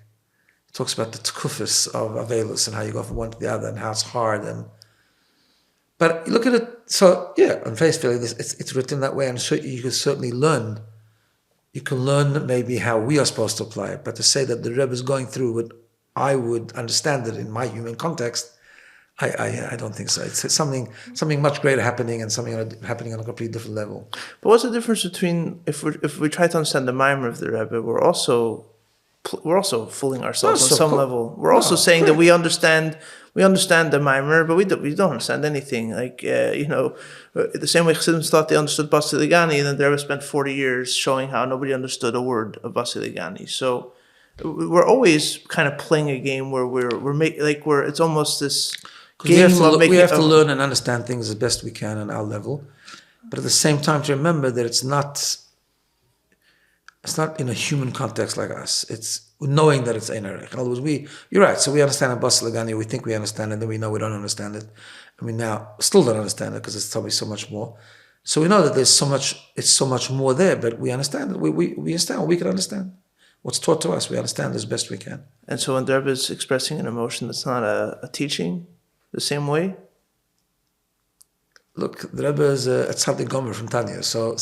He talks about the tkufis of Avelus and how you go from one to the other and how it's hard. But you look at it, so yeah, on face value, it's written that way, and so you can certainly learn. You can learn maybe how we are supposed to apply it, but to say that the Rebbe is going through what I would understand it in my human context, I don't think so. It's something much greater happening, and something happening on a completely different level. But what's the difference between if we try to understand the Maimer of the Rebbe, we're also fooling ourselves on some level. We're also saying that we understand the Maimer, but we don't understand anything. Like the same way Chassidus thought they understood Bosi Lgani, and then the Rebbe spent 40 years showing how nobody understood a word of Bosi Lgani. So we're always kind of playing a game where it's almost this. We have to learn and understand things as best we can on our level, but at the same time to remember that it's not in a human context like us. It's knowing that it's Einarech. In other words, you're right. So we understand in Bosi Lgani, we think we understand it, then we know we don't understand it, and we now still don't understand it because it's probably so much more. So we know that it's so much more there, but we understand it. We understand what we can understand. What's taught to us, we understand as best we can. And so when the Rebbe is expressing an emotion that's not a teaching, the same way? Look, the Rebbe is a tzaddik gomer from Tanya, so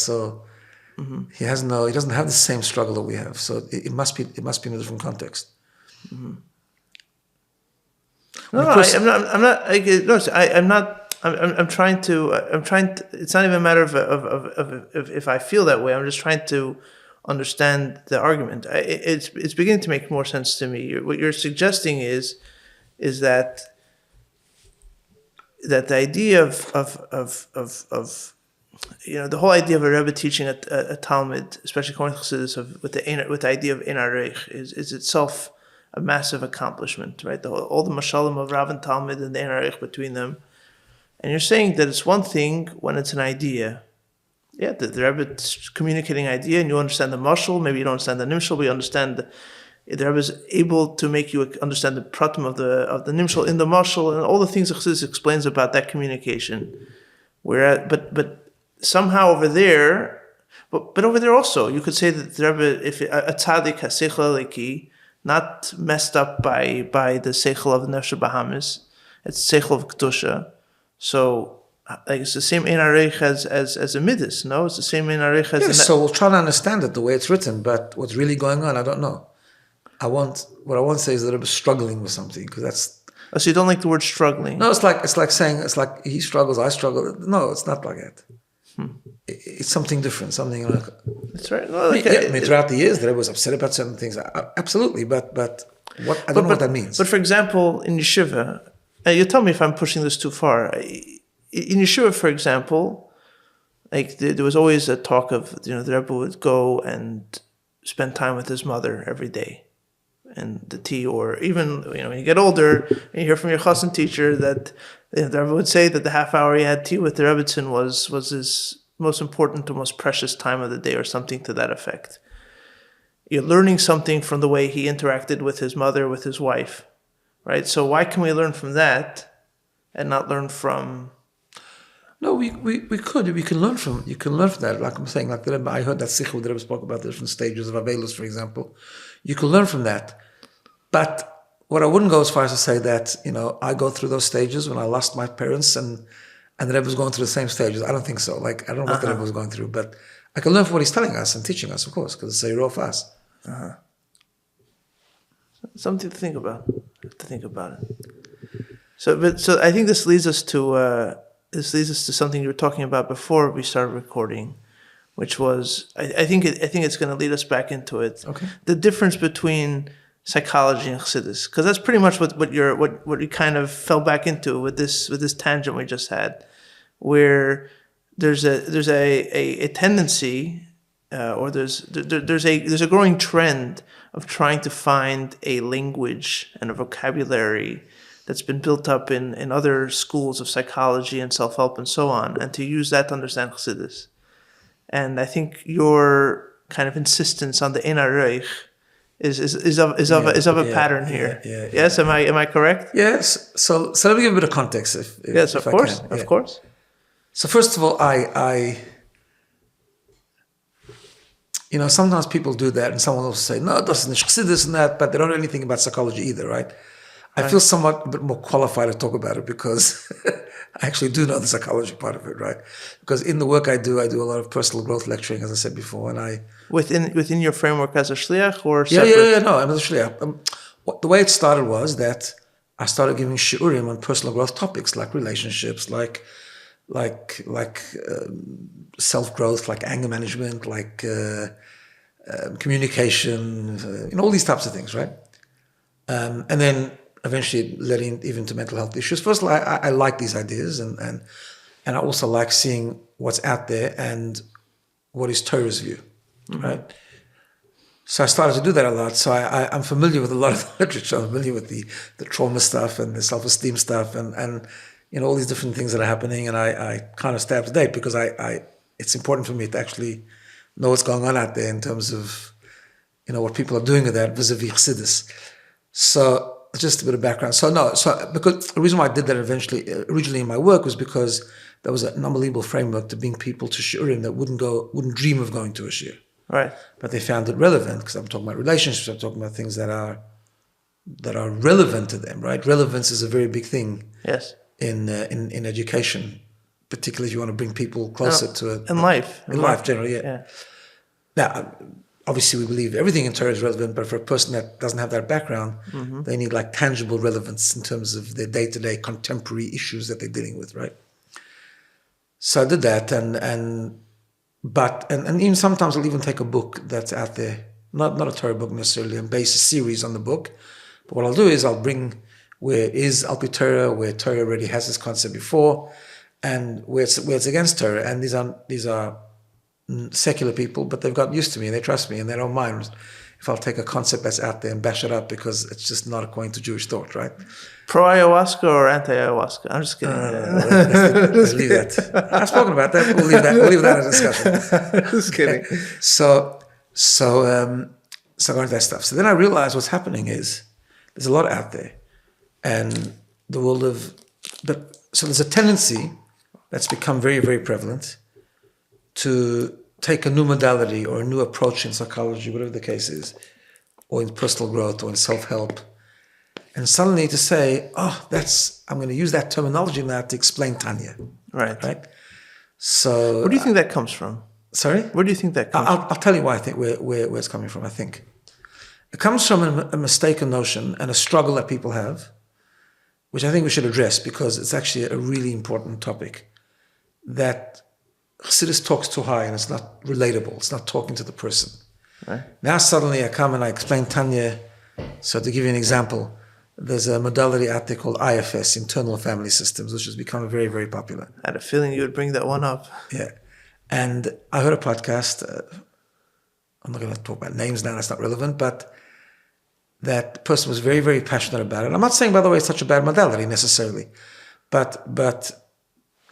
he doesn't have the same struggle that we have. So it must be in a different context. Mm-hmm. I'm trying to. It's not even a matter of if I feel that way. I'm just trying to understand the argument. It's beginning to make more sense to me. What you're suggesting is that the idea of the whole idea of a Rebbe teaching a Talmud, especially according to Chassidus, with the idea of Einarech is itself a massive accomplishment, right? All the mashalim of Rav and Talmud and the Einarech between them. And you're saying that it's one thing when it's an idea. Yeah, the Rebbe is communicating idea, and you understand the mashal. Maybe you don't understand the nimshal, but you understand the Rebbe is able to make you understand the pratim of the nimshal in the mashal, and all the things that Chassidus explains about that communication. But somehow over there, but over there also, you could say that the Rebbe, if a tzaddik has seichel leki, not messed up by the seichel of the nefesh bahamis, it's seichel of kedusha. So, like, it's the same Einarech as a midas, no? It's the same Einarech as. Yes, so we'll try to understand it the way it's written, but what's really going on, I don't know. What I want to say is that I'm struggling with something, because that's. Oh, so you don't like the word struggling? No, it's like saying he struggles, I struggle. No, it's not like that. It's something different, something like. That's right. Well, throughout the years, that I was upset about certain things. Absolutely, but what I don't know what that means. But for example, in yeshiva, you tell me if I'm pushing this too far. In yeshiva, for example, like there was always a talk of the Rebbe would go and spend time with his mother every day, and the tea, or even when you get older and you hear from your chassan teacher that the Rebbe would say that the half hour he had tea with the Rebbetzin was his most important or most precious time of the day, or something to that effect. You're learning something from the way he interacted with his mother, with his wife, right? So why can we learn from that and not learn from? No, we could. You can learn from that. Like I'm saying, like the Rebbe, I heard that Sikh, the Rebbe spoke about the different stages of Avelus, for example. You can learn from that. But what I wouldn't go as far as to say that, I go through those stages when I lost my parents and the Rebbe was going through the same stages. I don't think so. Like, I don't know what the Rebbe was going through, but I can learn from what he's telling us and teaching us, of course, because it's a hero for us. Something to think about. To think about it. So I think this leads us to something you were talking about before we started recording, which was I think it's going to lead us back into it. Okay. The difference between psychology and Chassidus, because that's pretty much what you kind of fell back into with this tangent we just had, where there's a tendency, or there's a growing trend of trying to find a language and a vocabulary that's been built up in other schools of psychology and self-help and so on, and to use that to understand Chassidus. And I think your kind of insistence on the Ein HaRoich is of a pattern here. Yeah. Yes, am I correct? Yes. So let me give a bit of context, if Yes, of I course, can. of course. So first of all, I sometimes people do that, and someone will say, no, it doesn't Chassidus and that, but they don't know anything about psychology either, right? I feel somewhat a bit more qualified to talk about it because I actually do know the psychology part of it, right? Because in the work I do a lot of personal growth lecturing, as I said before, and I within your framework as a shliach or yeah, separate? no, I'm a shliach. The way it started was that I started giving shiurim on personal growth topics like relationships, like self-growth, like anger management, like communication, all these types of things, right? And then eventually leading even to mental health issues. First of all, I like these ideas, and I also like seeing what's out there and what is Torah's view, right? So I started to do that a lot. So I'm familiar with a lot of the literature. I'm familiar with the trauma stuff and the self-esteem stuff and all these different things that are happening. And I kind of stay up to date because it's important for me to actually know what's going on out there in terms of, what people are doing with that vis-a-vis Chassidus. So just a bit of background. So because the reason why I did that originally in my work was because there was an unbelievable framework to bring people to shiurim that wouldn't dream of going to a shiur. Right. But they found it relevant because I'm talking about relationships. I'm talking about things that are relevant to them. Right. Relevance is a very big thing. Yes. In education, particularly if you want to bring people closer to it. In life. In life, generally, yeah. Now, obviously, we believe everything in Torah is relevant, but for a person that doesn't have that background, they need like tangible relevance in terms of their day-to-day contemporary issues that they're dealing with, right? So I did that, and even sometimes I'll even take a book that's out there, not a Torah book necessarily, and base a series on the book. But what I'll do is I'll bring where is Al Pi Torah, where Torah already has this concept before, and where it's against Torah. And these are secular people, but they've got used to me and they trust me and they don't mind if I'll take a concept that's out there and bash it up because it's just not according to Jewish thought, right? Pro-ayahuasca or anti-ayahuasca? I'm just kidding. Let's leave that. I've spoken about that. We'll leave that in discussion. Just kidding. So going to that stuff. So then I realized what's happening is there's a lot out there, and the world so there's a tendency that's become very, very prevalent to take a new modality or a new approach in psychology, whatever the case is, or in personal growth or in self-help, and suddenly to say, I'm going to use that terminology now to explain Tanya. Right. So where do you think that comes from? Sorry? Where do you think that comes from? I'll tell you why I think where it's coming from, I think. It comes from a mistaken notion and a struggle that people have, which I think we should address because it's actually a really important topic, that Chassidus talks too high and it's not relatable. It's not talking to the person. Right. Now suddenly I come and I explain Tanya. So to give you an example, there's a modality out there called IFS, Internal Family Systems, which has become very, very popular. I had a feeling you would bring that one up. Yeah. And I heard a podcast, I'm not going to talk about names now, that's not relevant, but that person was very, very passionate about it. I'm not saying, by the way, it's such a bad modality necessarily, but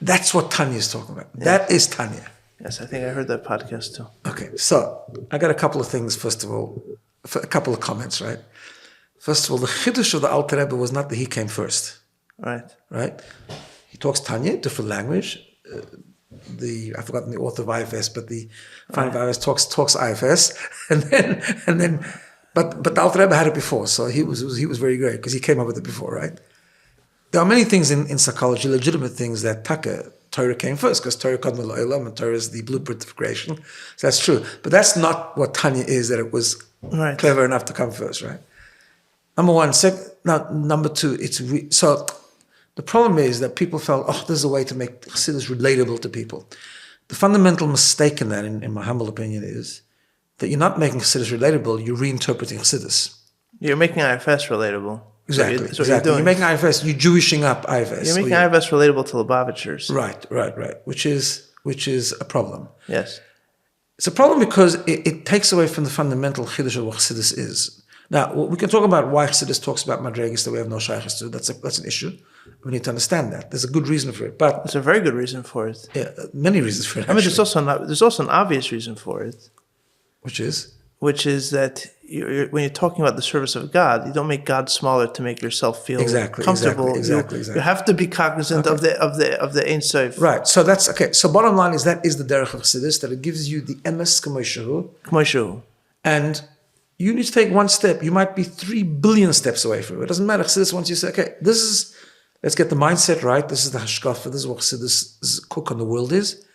that's what Tanya is talking about. Yeah. That is Tanya. Yes, I think I heard that podcast too. Okay, so I got a couple of things, first of all, a couple of comments, right? First of all, the Chiddush of the Alter Rebbe was not that he came first. Right? He talks Tanya, different language. I've forgotten the author of IFS, but the founder of IFS talks IFS, and then, but the Alter Rebbe had it before, so he was very great because he came up with it before, right? There are many things in psychology, legitimate things that Torah came first, because Torah Kadmul Olam, and Torah is the blueprint of creation. So that's true, but that's not what Tanya is. That it was clever enough to come first, right? Number one. Number two. So The problem is that people felt, there's a way to make Chassidus relatable to people. The fundamental mistake in that, in my humble opinion, is that you're not making Chassidus relatable, you're reinterpreting Chassidus. You're making IFS relatable. Exactly. That's what you're doing. You're making IFS, you're Jewishing up IFS. You're making IFS relatable to Lubavitchers. Right. Which is a problem. Yes. It's a problem because it takes away from the fundamental Chiddush of what Chassidus is. Now, we can talk about why Chassidus talks about Madregas that we have no shaykhs to. That's an issue. We need to understand that. There's a good reason for it. But there's a very good reason for it. Yeah, many reasons for it. I mean, there's also an obvious reason for it. Which is? Which is that when you're talking about the service of God, you don't make God smaller to make yourself feel comfortable. Exactly. You have to be cognizant of the Ein Sof. Right. So that's okay. So bottom line is that is the derech of Chassidus, that it gives you the emes k'moshehu. And you need to take one step. You might be 3 billion steps away from it. It doesn't matter. Chassidus wants you to say, okay, let's get the mindset right. This is the hashkafa. This is what Chassidus' cook on the world is.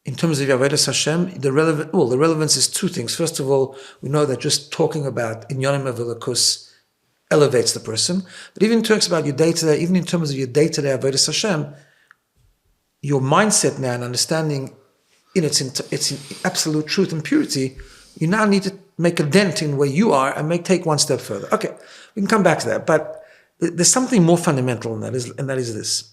In terms of Avodas Hashem, the relevance is two things. First of all, we know that just talking about Inyanim Avelakus elevates the person. But even in terms about your day-to-day, even in terms of your day-to-day Avodas Hashem, your mindset now and understanding in its absolute truth and purity, you now need to make a dent in where you are and take one step further. Okay, we can come back to that. But there's something more fundamental in that, and that is this.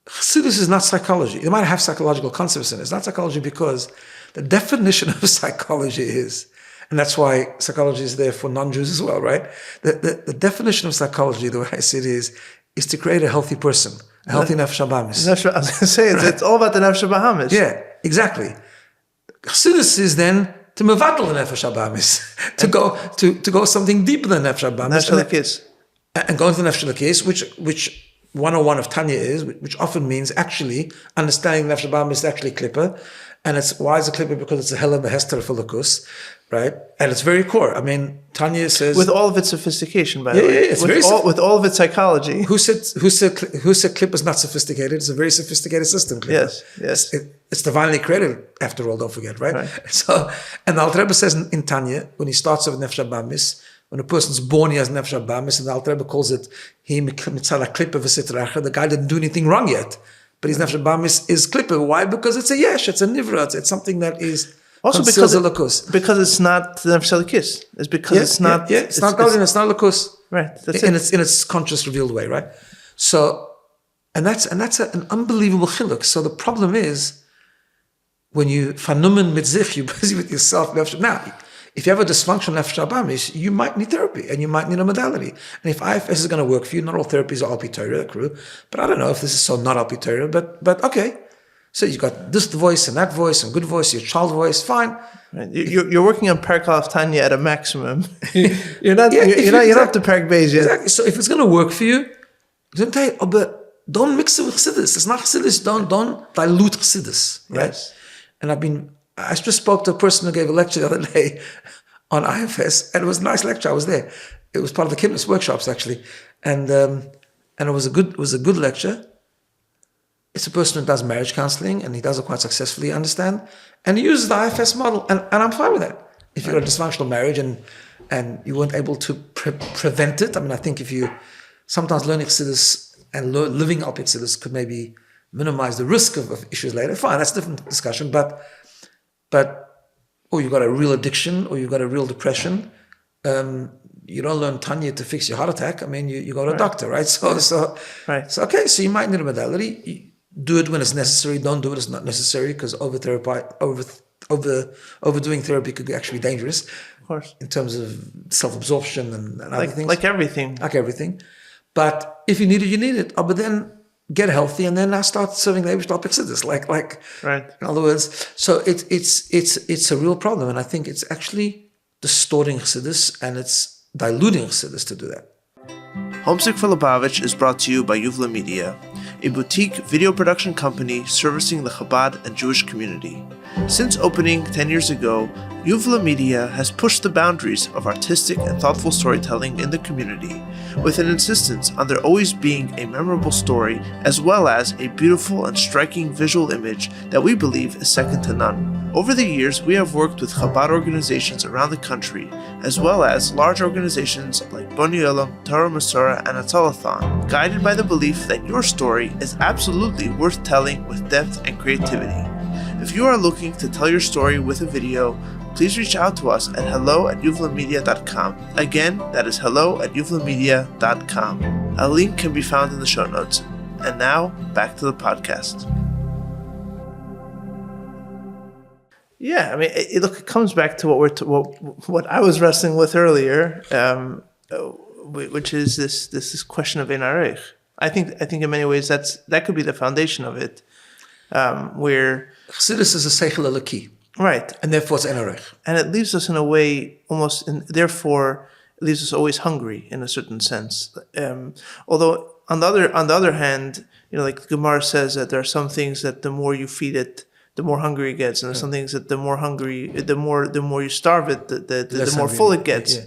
Chassidus is not psychology. It might have psychological concepts in it. It's not psychology because the definition of psychology is, and that's why psychology is there for non-Jews as well, right? The definition of psychology, the way I see it, is to create a healthy person, a healthy nefesh habahamis. I was going to say, it's all about the nefesh habahamis. Yeah, exactly. Chassidus is then to mevatel the nefesh habahamis, to go something deeper than nefesh habahamis. And go into the nefesh halakis, which 101 of Tanya is, which often means actually understanding nefesh habahamis is actually klippa. And why is it klippa? Because it's a helen behester for lakus, right? And it's very core. I mean, Tanya says, with all of its sophistication, by the way, with all of its psychology. Who said klippa is not sophisticated? It's a very sophisticated system. Klippa. Yes. It's divinely created, after all. Don't forget, right? So, and the Alter Rebbe says in Tanya, when he starts with nefesh habahamis, when a person's born, he has nefesh habahamis, and the Alter Rebbe calls it the guy didn't do anything wrong yet, but his nefesh habahamis is klippa. Why? Because it's a yesh, it's a nivra, it's something that is also because it's not the nefesh halakis. It's because it's not. It's not godly, it's not lakus. Right. That's in its conscious, revealed way, right? So, and that's an unbelievable chiluk. So the problem is when you fanumen mitzich, you're busy with yourself. Now, if you have a dysfunctional nefesh habahamis, you might need therapy and you might need a modality. And if IFS is going to work for you, not all therapies are Alpi Torah, crew. But I don't know if this is so not Alpi Torah, but okay. So you got this voice and that voice and good voice, your child voice, fine. Right. You're working on Perek Aleph Tanya at a maximum. You're not up to Perek Beis yet. Exactly. So if it's going to work for you, he's going to tell you, but don't mix it with Chassidus. It's not Chassidus. Don't dilute Chassidus. Right? Yes. And I just spoke to a person who gave a lecture the other day on IFS, and it was a nice lecture. I was there. It was part of the Kiddush workshops, actually, and it was a good lecture. It's a person who does marriage counseling, and he does it quite successfully, I understand, and he uses the IFS model, and I'm fine with that. If you've got a dysfunctional marriage and you weren't able to prevent it, I mean, I think if you sometimes learning Chassidus and living up Chassidus could maybe minimize the risk of issues later. Fine, that's a different discussion, but you've got a real addiction, or you've got a real depression, you don't learn Tanya to fix your heart attack. I mean, you go to a doctor, right? So okay, so you might need a modality. Do it when it's necessary. Don't do it when it's not necessary, because overdoing therapy could actually be dangerous. Of course. In terms of self-absorption and other things. Like everything. Like everything. But if you need it, you need it. But then get healthy, and then now start serving the Eibishter Chassidus. Like right. In other words, so it's a real problem, and I think it's actually distorting Chassidus and it's diluting Chassidus to do that. Homesick for Lubavitch is brought to you by Yuvla Media, a boutique video production company servicing the Chabad and Jewish community. Since opening 10 years ago, Yuvla Media has pushed the boundaries of artistic and thoughtful storytelling in the community, with an insistence on there always being a memorable story as well as a beautiful and striking visual image that we believe is second to none. Over the years, we have worked with Chabad organizations around the country, as well as large organizations like Binah, Torah, and Atzalathon, guided by the belief that your story is absolutely worth telling with depth and creativity. If you are looking to tell your story with a video, please reach out to us at hello@yuvlamedia.com. Again, that is hello@yuvlamedia.com. A link can be found in the show notes. And now, back to the podcast. Yeah, I mean, it comes back to what I was wrestling with earlier, which is this question of enarech. I think in many ways that could be the foundation of it, where Chassidus is a seichel eliki, right, and therefore it's enarech, and it leaves us in a way therefore it leaves us always hungry in a certain sense. Although on the other hand, like Gemara says that there are some things that the more you feed it, the more hungry it gets, and there's some things that the more you starve it, the more full it gets,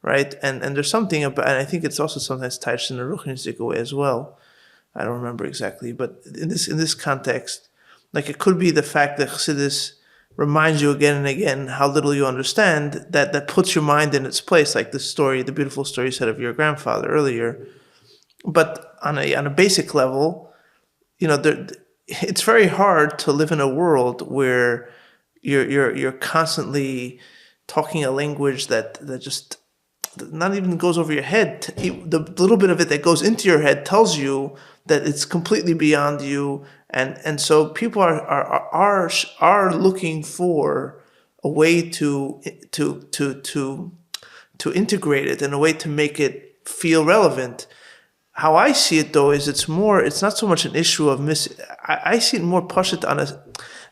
right? And there's something about, and I think it's also sometimes touched in a ruchnistic way as well. I don't remember exactly, but in this context, like it could be the fact that Chassidus reminds you again and again how little you understand, that puts your mind in its place, like the beautiful story you said of your grandfather earlier. But on a basic level, it's very hard to live in a world where you're constantly talking a language that just not even goes over your head. The little bit of it that goes into your head tells you that it's completely beyond you, and so people are looking for a way to integrate it and a way to make it feel relevant. How I see it, though, is it's not so much an issue of I see it more pashut on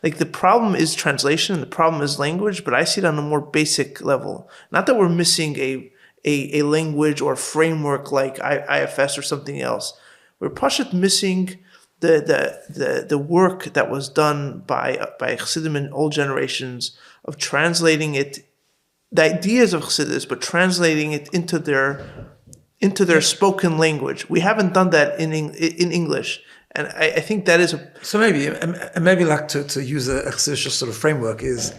like the problem is translation, the problem is language, but I see it on a more basic level. Not that we're missing a language or framework like IFS or something else. We're pashut missing the work that was done by Chassidim in old generations of translating it, the ideas of Chassidus, but translating it into their spoken language. We haven't done that in English, and I think that is so maybe like to use a Chassidish sort of framework is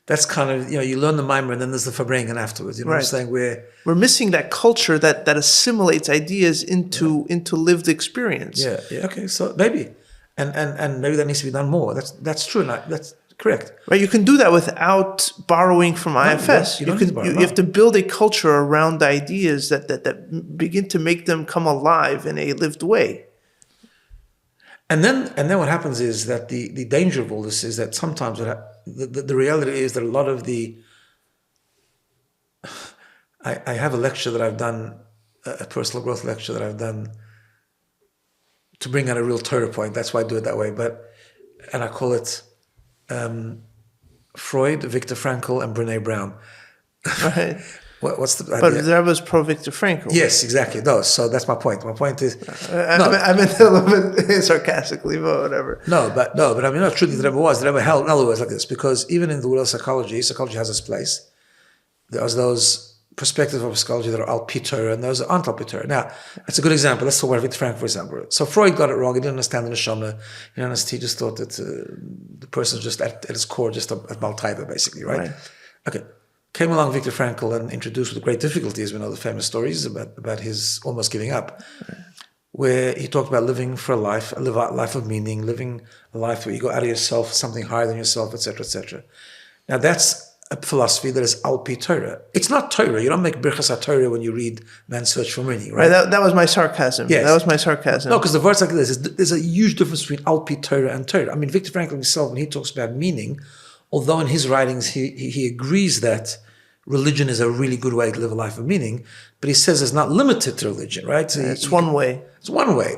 that's kind of you learn the mimer and then there's the farbrengen afterwards. You know what I'm saying? We're missing that culture that assimilates ideas into lived experience. Yeah. Okay. So maybe, and maybe that needs to be done more. That's true. That's correct. Right. You can do that without borrowing from IFS. You have to build a culture around ideas that begin to make them come alive in a lived way. And then what happens is that the danger of all this is that sometimes the reality is that a lot of I have a lecture that I've done, a personal growth lecture that I've done to bring out a real Torah point. That's why I do it that way. And I call it Freud, Viktor Frankl, and Brene Brown. Right. What's the idea? But the Rebbe was pro Viktor Frankl. Yes, exactly. No, so that's my point. My point is, I meant a little bit sarcastically, but whatever. No, but I mean, not truly the Rebbe was. The Rebbe held in other words like this, because even in the world of psychology has its place. There's those perspectives of psychology that are al pi Torah and those aren't al pi Torah. Now, that's a good example. Let's talk about Viktor Frankl, for example. So Freud got it wrong. He didn't understand the neshama. He just thought that the person is just at its core just a Baltaiva, basically, right? Okay. Came along Viktor Frankl and introduced with great difficulty, as we know the famous stories about his almost giving up, where he talked about living for a life of meaning, living a life where you go out of yourself, something higher than yourself, etc., etc. Now that's a philosophy that is al pi Torah. It's not Torah. You don't make birchas Torah when you read Man's Search for Meaning, right? That was my sarcasm. Yes. That was my sarcasm. No, because the words like this, there's a huge difference between al pi Torah and Torah. I mean, Viktor Frankl himself, when he talks about meaning, although in his writings he agrees that religion is a really good way to live a life of meaning, but he says it's not limited to religion, right? So it's one way. It's one way.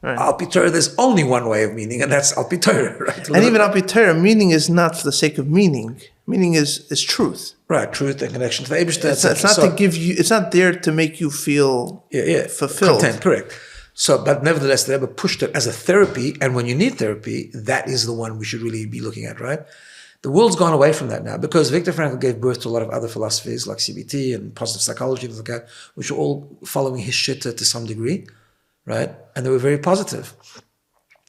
Right. Al pi Torah, there's only one way of meaning, and that's al pi Torah, right? And even al pi Torah, meaning is not for the sake of meaning. Meaning is truth. Right, truth and connection to the Eibishter. It's not to give you. It's not there to make you feel fulfilled. Content, correct. So, but nevertheless, the Rebbe pushed it as a therapy, and when you need therapy, that is the one we should really be looking at, right? The world's gone away from that now because Viktor Frankl gave birth to a lot of other philosophies like CBT and positive psychology, things like that, which were all following his shitta to some degree, right? And they were very positive.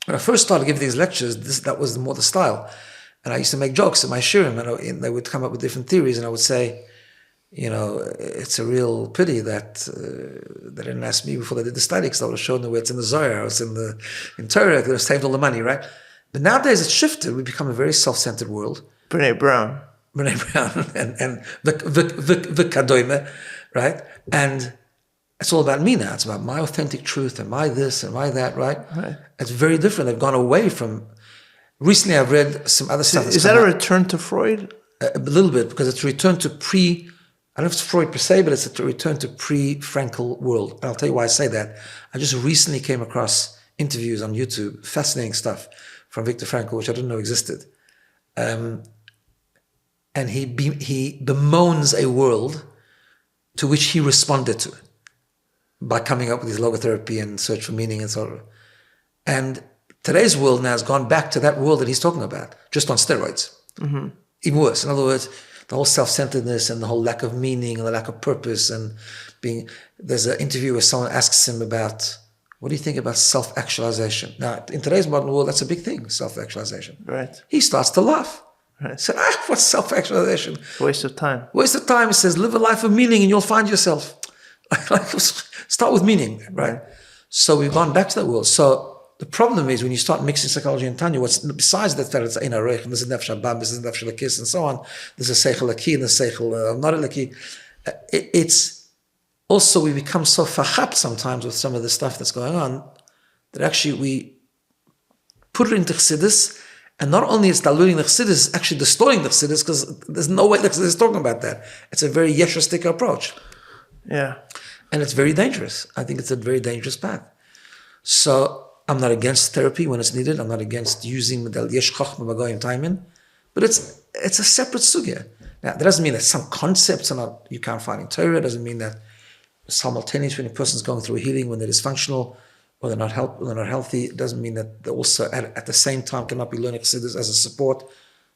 When I first started giving these lectures, that was more the style. And I used to make jokes in my shiurim, and they would come up with different theories, and I would say, it's a real pity that they didn't ask me before they did the study, because I would have shown them where it's in the Zohar, or it's in Torah, they would have saved all the money, right? But nowadays it's shifted. We become a very self-centered world. Brene Brown, and the Kadoime, right? And it's all about me now. It's about my authentic truth and my this and my that, right? It's very different. They've gone away from... Recently I've read some other stuff. Is that a return to Freud? A little bit, because it's a return to I don't know if it's Freud per se, but it's a return to pre-Frankl world. And I'll tell you why I say that. I just recently came across interviews on YouTube, fascinating stuff from Viktor Frankl, which I didn't know existed. And he bemoans a world to which he responded to by coming up with his logotherapy and search for meaning and so on. And today's world now has gone back to that world that he's talking about, just on steroids. Mm-hmm. Even worse. In other words, the whole self-centeredness and the whole lack of meaning and the lack of purpose and being... There's an interview where someone asks him about, what do you think about self-actualization? Now, in today's modern world, that's a big thing, self-actualization. Right. He starts to laugh. Right. He said, what's self-actualization? Waste of time. Waste of time. He says, live a life of meaning and you'll find yourself. Start with meaning, right? So we've gone back to that world. So the problem is when you start mixing psychology and Tanya, besides that fact it's ein areich, and there's a nefesh habam, there's a nefesh lakis, and so on, there's a seichel laki and a seichel not a laki. It's also, we become so fachap sometimes with some of the stuff that's going on that actually we put it into Chassidus, and not only it's diluting the Chassidus, it's actually distorting the Chassidus, because there's no way the Chassidus is talking about that. It's a very yeshustik approach. Yeah. And it's very dangerous. I think it's a very dangerous path. So I'm not against therapy when it's needed. I'm not against using the yesh chochma b'goyim timing, but it's a separate sugya. Now, that doesn't mean that some concepts you can't find in Torah. It doesn't mean that simultaneously when a person's going through a healing, when they're dysfunctional or they're not healthy, it doesn't mean that they also at the same time cannot be learning Chassidus as a support,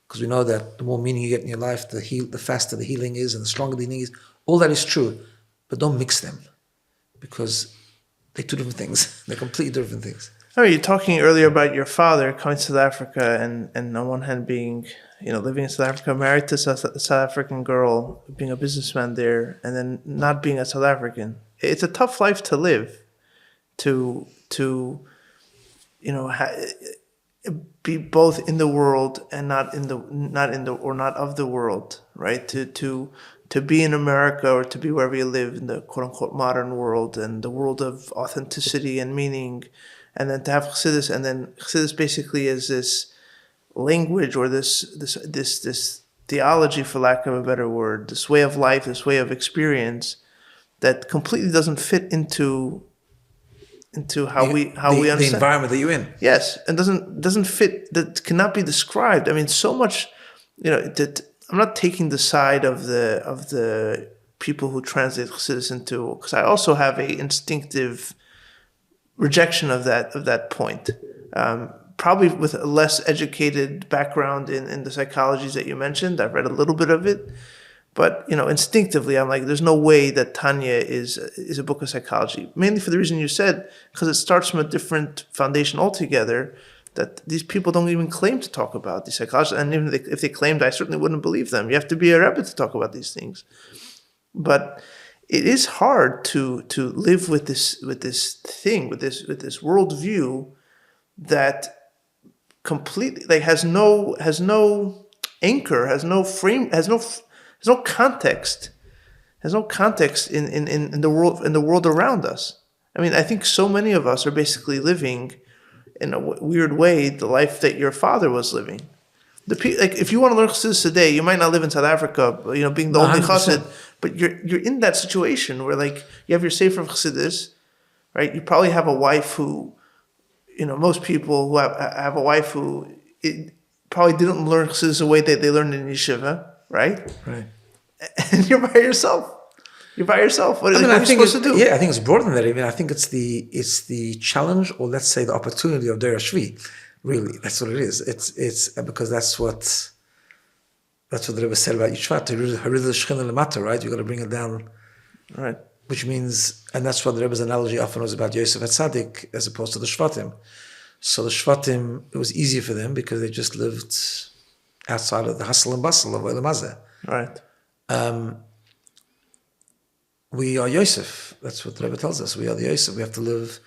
because we know that the more meaning you get in your life, the faster the healing is and the stronger the healing is. All that is true, but don't mix them, because they're two different things. They're completely different things. Oh, you're talking earlier about your father coming to South Africa and on one hand being, living in South Africa, married to a South African girl, being a businessman there, and then not being a South African. It's a tough life to live, to be both in the world and not of the world, right? To be in America or to be wherever you live in the quote unquote modern world and the world of authenticity and meaning. And then to have Chassidus, and then Chassidus basically is this language or this theology, for lack of a better word, this way of life, this way of experience that completely doesn't fit into how we understand the environment that you're in. Yes, and doesn't fit. That cannot be described. I mean, so much. That I'm not taking the side of the people who translate Chassidus into, because I also have a instinctive rejection of that point, probably with a less educated background in the psychologies that you mentioned. I've read a little bit of it, but instinctively I'm like, there's no way that Tanya is a book of psychology, mainly for the reason you said, because it starts from a different foundation altogether, that these people don't even claim to talk about these psychologists, and even if they claimed, I certainly wouldn't believe them. You have to be a Rebbe to talk about these things. But it is hard to live with this worldview that completely has no anchor, has no frame, has no context in the world around us. I mean, I think so many of us are basically living in a weird way the life that your father was living. If you want to learn Chassidus today, you might not live in South Africa, being the only Chassid, but you're in that situation where you have your Sefer of Chassidus, right? You probably have a wife who, most people who have a wife who probably didn't learn Chassidus the way that they learned in yeshiva, right? Right. And you're by yourself. What are you supposed to do? Yeah, I think it's broader than that. Even I think it's the challenge, or let's say the opportunity of Derech Shvi. Really, that's what it is. It's because that's what That's what the Rebbe said about Yishvat, Harida Shechina Lemata, right? You got to bring it down. Right. Which means, and that's what the Rebbe's analogy often was about Yosef HaTzadik as opposed to the Shvatim. So the Shvatim, it was easier for them because they just lived outside of the hustle and bustle of Olam Hazeh. Right. We are Yosef. That's what the Rebbe tells us. We are the Yosef. We have to live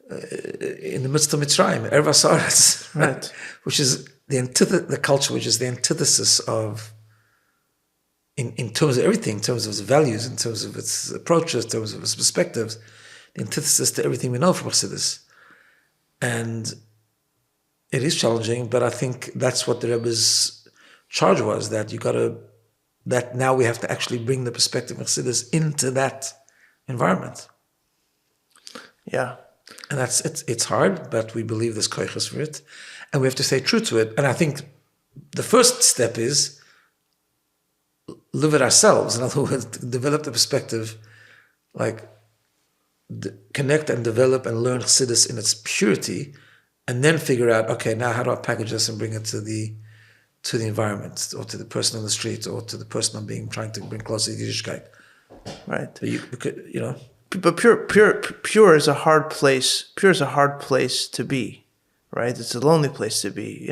in the midst of Mitzrayim, Erev HaSaretz, Right. which is the culture, which is the antithesis of, in terms of everything, in terms of its values, in terms of its approaches, in terms of its perspectives, the antithesis to everything we know from Chassidus. And it is challenging, but I think that's what the Rebbe's charge was, that that now we have to actually bring the perspective of Chassidus into that environment. Yeah. And it's hard, but we believe there's koiches for it. And we have to stay true to it. And I think the first step is live it ourselves. In other words, develop the perspective, like connect and develop and learn Chassidus in its purity, and then figure out, okay, now how do I package this and bring it to the environment, or to the person on the street, or to the person I'm trying to bring closer to Yiddishkeit. Right. But pure is a hard place. Pure is a hard place to be, right? It's a lonely place to be.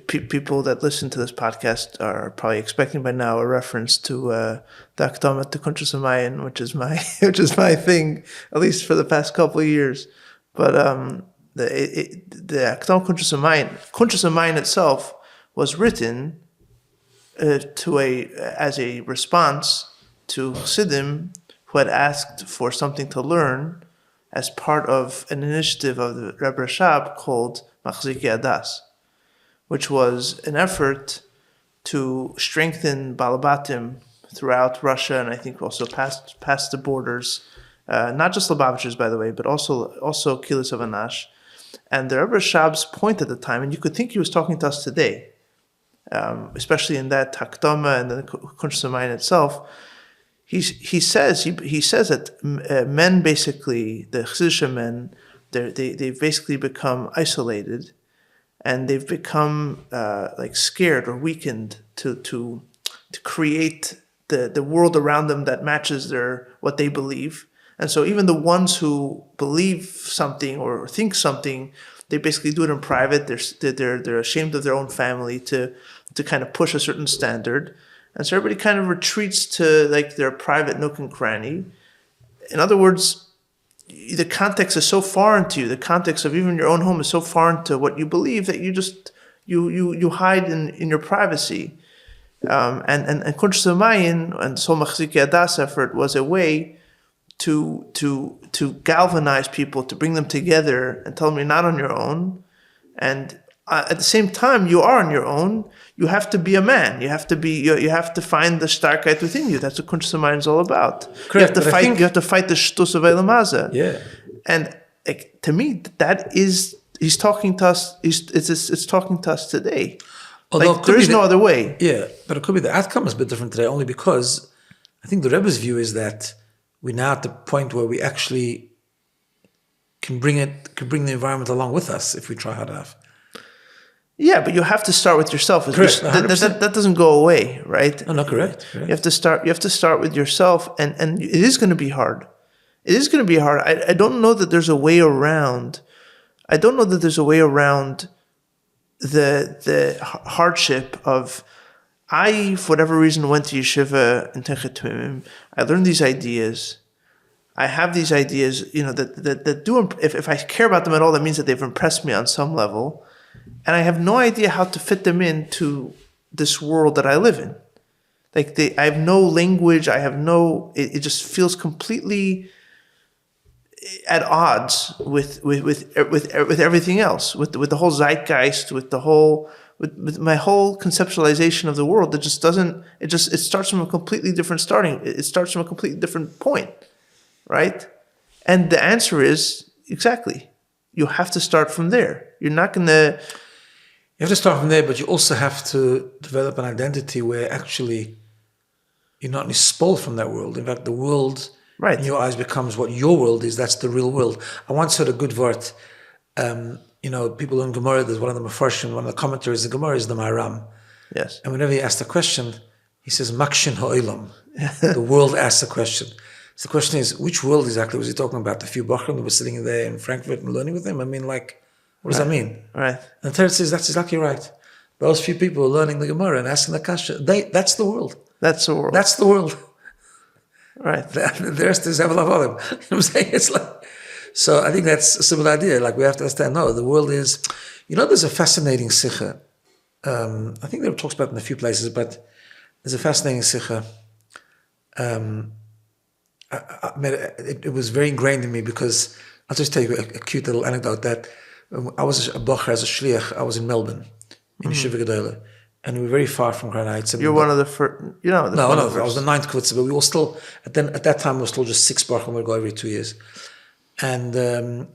People that listen to this podcast are probably expecting by now a reference to the Akdamat to Kuntres Hamayin, which is my thing, at least for the past couple of years. But the Akdamat Kuntres Hamayin itself was written as a response to Chassidim who had asked for something to learn as part of an initiative of the Rebbe Rashab called Machziki Adas, which was an effort to strengthen Balabatim throughout Russia, and I think also past the borders, not just Lubavitchers, by the way, but also Kilis of Anash. And the Rebbe Rashab's point at the time, and you could think he was talking to us today, especially in that Takdama and the Kuntres Hamayin itself. He says that men, basically the Chassidish men, they've basically become isolated, and they've become like scared or weakened to create the world around them that matches what they believe. And so even the ones who believe something or think something, they basically do it in private. They're ashamed of their own family to kind of push a certain standard. And so everybody kind of retreats to like their private nook and cranny. In other words, the context is so foreign to you. The context of even your own home is so foreign to what you believe that you hide in your privacy. And Kuntres Hamayin and Sol Machziki Adas effort was a way to galvanize people, to bring them together and tell them you're not on your own. And at the same time, you are on your own. You have to be a man. You have to find the starkheit within you. That's what Kuntres Hamayin is all about. Correct, you have to fight the shtus of Olam Hazeh. Yeah. And to me, that is, he's talking to us. It's talking to us today. Although there is no other way. Yeah, but it could be the outcome is a bit different today, only because I think the Rebbe's view is that we're now at the point where we actually can bring the environment along with us if we try hard enough. Yeah, but you have to start with yourself. Correct, that doesn't go away, right? No, correct. You have to start with yourself, and it is going to be hard. It is going to be hard. I don't know that there's a way around. I don't know that there's a way around the hardship of, I, for whatever reason, went to yeshiva in Techet Tumim. I learned these ideas. I have these ideas, that do, if I care about them at all, that means that they've impressed me on some level. And I have no idea how to fit them into this world that I live in. I have no language. It just feels completely at odds with everything else, with the whole zeitgeist, with my whole conceptualization of the world. It starts from a completely different starting. It starts from a completely different point, right? And the answer is exactly, you have to start from there. You're not going to... You have to start from there, but you also have to develop an identity where actually you're not spoiled from that world. In fact, the world in your eyes becomes what your world is. That's the real world. I once heard a good word. People in Gemara, there's one of the Mefarshim, one of the commentaries in Gemara is the Maharam. Yes. And whenever he asked a question, he says, Makshin ha'olam. The world asks a question. So the question is, which world exactly was he talking about? The few Bachrim that were sitting there in Frankfurt and learning with him? I mean, what does that mean? Right. And the Torah says, that's exactly right. Those few people who are learning the Gemara and asking the Kasha, that's the world. That's the world. That's the world. Right. The rest is Hevel Avodim. You know what I'm saying? It's like, so I think that's a similar idea. Like we have to understand, no, the world is, there's a fascinating sikha. I think there talks about it in a few places, but there's a fascinating sikha. It was very ingrained in me because, I'll just tell you a cute little anecdote that I was a bocher as a shliach. I was in Melbourne, in Yeshiva Gedolah, and we were very far from Crown Heights. You're one of the first, No, I was the 9th kvutza, but we were still, at that time, we were still just 6 bocher, and we'd go every 2 years. And I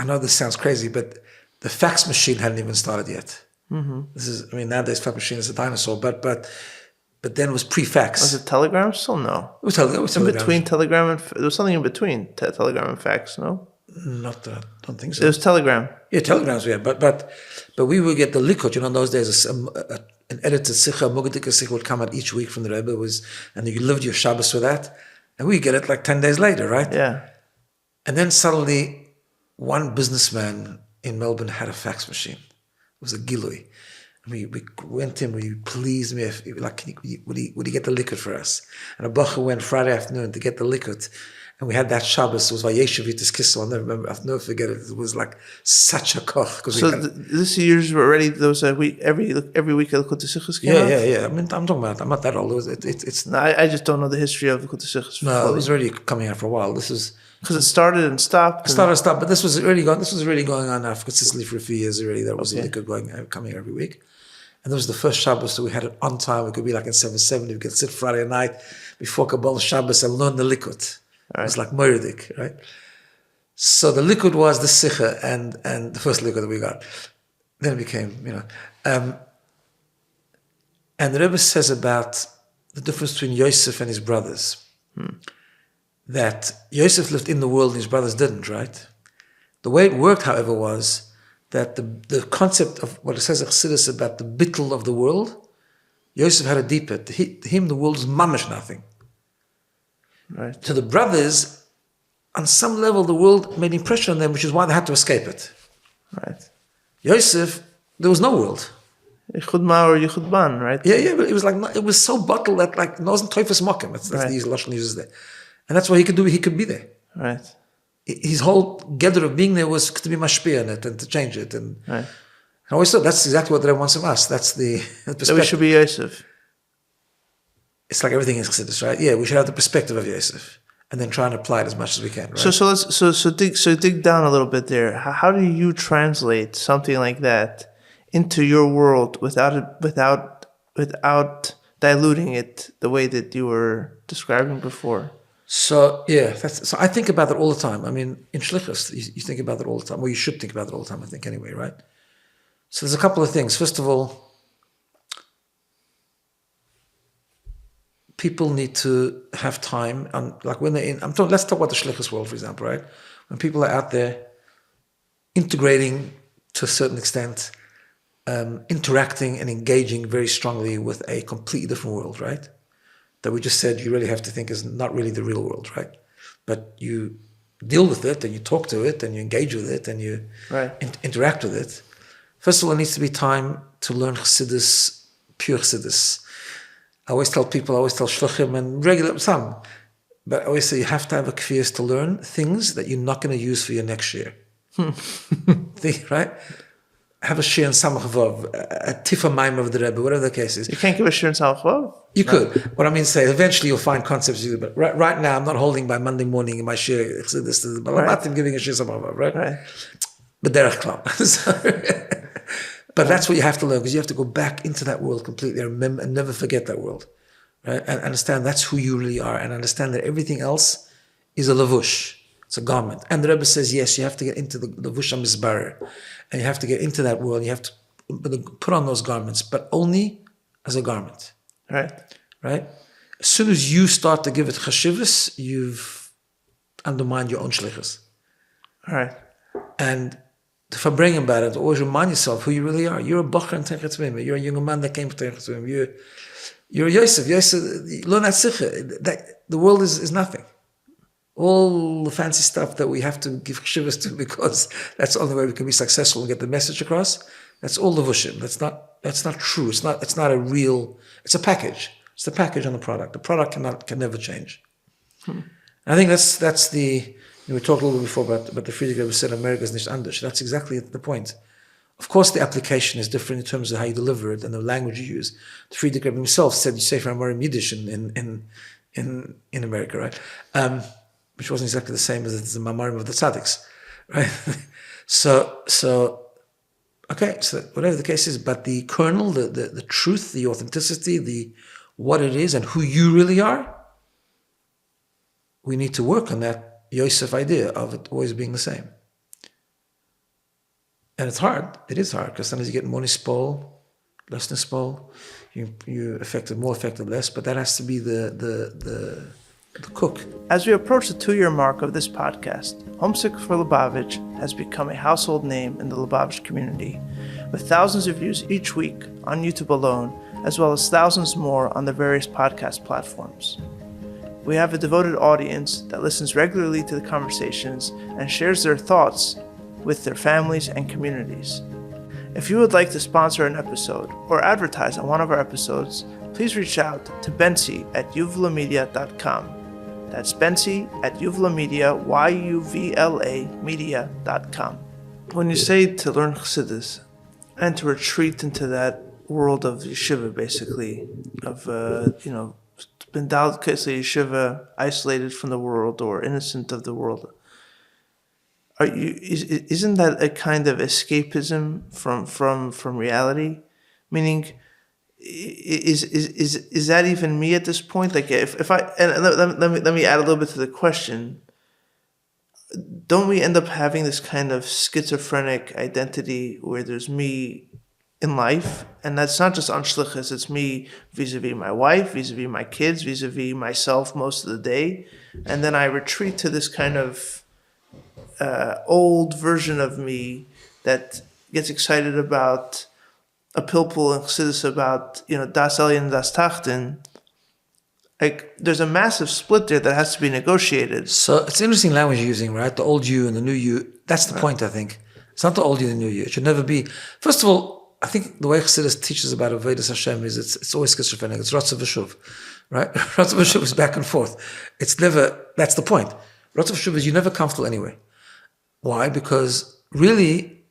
know this sounds crazy, but the fax machine hadn't even started yet. Nowadays fax machine is a dinosaur, but then it was pre-fax. Was it telegram still? No. It was telegram. In between telegram and there was something in between telegram and fax. No. Not that. I don't think so. It was telegram. Yeah, telegrams. Yeah, but we would get the likud. In those days, an edited sikha, mogadika sikha would come out each week from the Rebbe, and you lived your Shabbos with that, and we get it like 10 days later, right? Yeah. And then suddenly, one businessman in Melbourne had a fax machine. It was a gilui. We went to him, would you please me, would he get the liquid for us? And a bacher went Friday afternoon to get the liquid. And we had that Shabbos, it was Vayeshev Yitis Kissel, I'll never forget it. It was like such a koch. So this year's already, there was a week, every week of the Likutei Sichos came out? Yeah. I'm talking about, I'm not that old. No, I just don't know the history of the Likutei Sichos. No, it was already coming out for a while. This is... Because it started and stopped. But this was really going on now consistently for a few years already. There was a liquid coming every week. And that was the first Shabbos, so we had it on time. It could be like in 7:70. We could sit Friday night before Kabbalah Shabbos and learn the liquid. Right. It was like Moiridik, right? So the liquid was the sikha and the first liquid that we got. Then it became, and the Rebbe says about the difference between Yosef and his brothers. That Yosef lived in the world and his brothers didn't, right? The way it worked, however, was that the concept of what it says in Chassidus about the bittul of the world, Yosef had a deeper. To him, the world was mamish nothing. Right. To the brothers, on some level, the world made impression on them, which is why they had to escape it. Right. Yosef, there was no world. Yichud Ma or Yichud Ban, right? Yeah, but it was so bottled that it wasn't toifus mokim. That's the Lashon uses there. And that's what he could do. He could be there. Right. His whole gather of being there was to be mashpia in it and to change it. And right. I always thought that's exactly what the Rebbe wants from us. That's the perspective. So we should be Yosef. It's like everything in Chassidus, right? Yeah, we should have the perspective of Yosef and then try and apply it as much as we can. Right? So dig down a little bit there. How do you translate something like that into your world without diluting it the way that you were describing before? So so I think about that all the time. I mean, in Shlichus, you think about that all the time. Well, you should think about it all the time, I think, anyway, right? So there's a couple of things. First of all, people need to have time, and like when they're in. Let's talk about the Shlichus world, for example, right? When people are out there integrating to a certain extent, interacting and engaging very strongly with a completely different world, right? That we just said you really have to think is not really the real world, right? But you deal with it and you talk to it and you engage with it and you interact with it. First of all, it needs to be time to learn Chassidus, pure Chassidus. I always tell Shluchim and regular, some, but I always say you have to have a kfiyas to learn things that you're not going to use for your next year. Right? Have a shir in Samach Vav, a tifa maim of the Rebbe, whatever the case is. You can't give a shir in Samach Vav? You could. What I mean to say, eventually you'll find concepts you do, but right now I'm not holding by Monday morning in my shir, but I'm not giving a shir Samach Vav, right? But derech klal. But that's what you have to learn, because you have to go back into that world completely and remember and never forget that world, right? And understand that's who you really are, and understand that everything else is a lavush. It's a garment. And the Rebbe says, yes, you have to get into the lavush hamizbarer, and you have to get into that world. You have to put on those garments, but only as a garment. Right. As soon as you start to give it chashivas, you've undermined your own shlichus. Right. And to verbring about it, always remind yourself who you really are. You're a Bachar in Teichet Tzvim. You're a young man that came to Teichet Tzvim. You're Yosef. Yosef, learn that sikha. The world is nothing. All the fancy stuff that we have to give chivas to because that's the only way we can be successful and get the message across. That's all the vushim. That's not true. It's not a real. It's a package. It's the package on the product. The product can never change. I think that's the. We talked a little bit before about the Friedrich Rebbe said America is nicht anders. That's exactly the point. Of course, the application is different in terms of how you deliver it and the language you use. The Friedrich Rebbe himself said you say for Amorim Yiddish in America, right? Which wasn't exactly the same as the Mamarim of the Tzaddiks, right? So whatever the case is, but the kernel, the truth, the authenticity, the what it is and who you really are, we need to work on that Yosef idea of it always being the same. And it's hard. It is hard because sometimes you get more nispol, less nispol. You affected more, affected less. But that has to be the cook. As we approach the 2-year mark of this podcast, Homesick for Lubavitch has become a household name in the Lubavitch community, with thousands of views each week on YouTube alone, as well as thousands more on the various podcast platforms. We have a devoted audience that listens regularly to the conversations and shares their thoughts with their families and communities. If you would like to sponsor an episode or advertise on one of our episodes, please reach out to Bensi at yuvlamedia.com. That's Bensi at yuvlamedia, YUVLA media.com. When you say to learn Chassidus and to retreat into that world of yeshiva, basically, of, been Dalkesli yeshiva, isolated from the world or innocent of the world. Isn't that a kind of escapism from reality? Meaning, is that even me at this point? Like if I and let me add a little bit to the question. Don't we end up having this kind of schizophrenic identity where there's me in life, and that's not just on shlichus, it's me vis-a-vis my wife, vis-a-vis my kids, vis-a-vis myself most of the day, and then I retreat to this kind of old version of me that gets excited about a pilpul and chassidus about, das elyon, das tachten. Like, there's a massive split there that has to be negotiated. So it's interesting language you're using, right? The old you and the new you. That's the point, I think. It's not the old you and the new you. It should never be. First of all, I think the way Chassidus teaches about Avodas Hashem is it's always schizophrenic. It's Rotzav V'Shuv, right? Rotzav V'Shuv is back and forth. It's never, that's the point. Rotzav V'Shuv is you're never comfortable anyway. Why? Because really,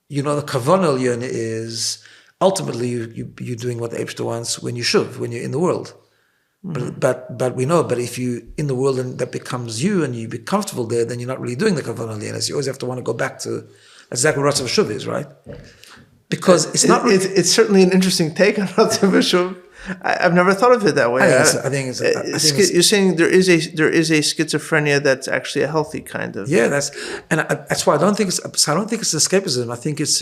the Kavanah Elyon is ultimately you're doing what the Eibshter wants when you shuv, when you're in the world. Mm-hmm. But we know, but if you in the world and that becomes you and you be comfortable there, then you're not really doing the Kavanah Elyon. You always have to want to go back to, that's exactly what Rotzav V'Shuv is, right? Because it's not. It's certainly an interesting take on Rotzav V'Shuv. I've never thought of it that way. I think it's you're saying there is a schizophrenia that's actually a healthy kind of. Yeah, that's why I don't think it's escapism. I think it's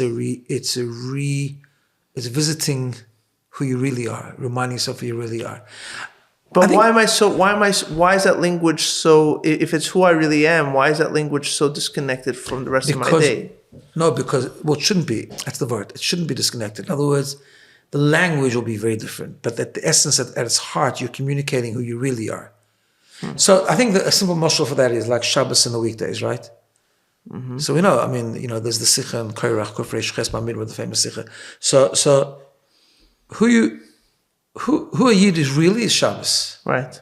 visiting who you really are, reminding yourself who you really are. But why is that language so? If it's who I really am, why is that language so disconnected from the rest of my day? No, because it shouldn't be. That's the word. It shouldn't be disconnected. In other words, the language will be very different, but at the essence, at its heart, you're communicating who you really are. So I think a simple mashal for that is like Shabbos in the weekdays, right? Mm-hmm. So we know. I mean, there's the Sikha and Koirach, Kufrei Shches Bamidbar, the famous Sikha. So who a Yid is really is Shabbos, right?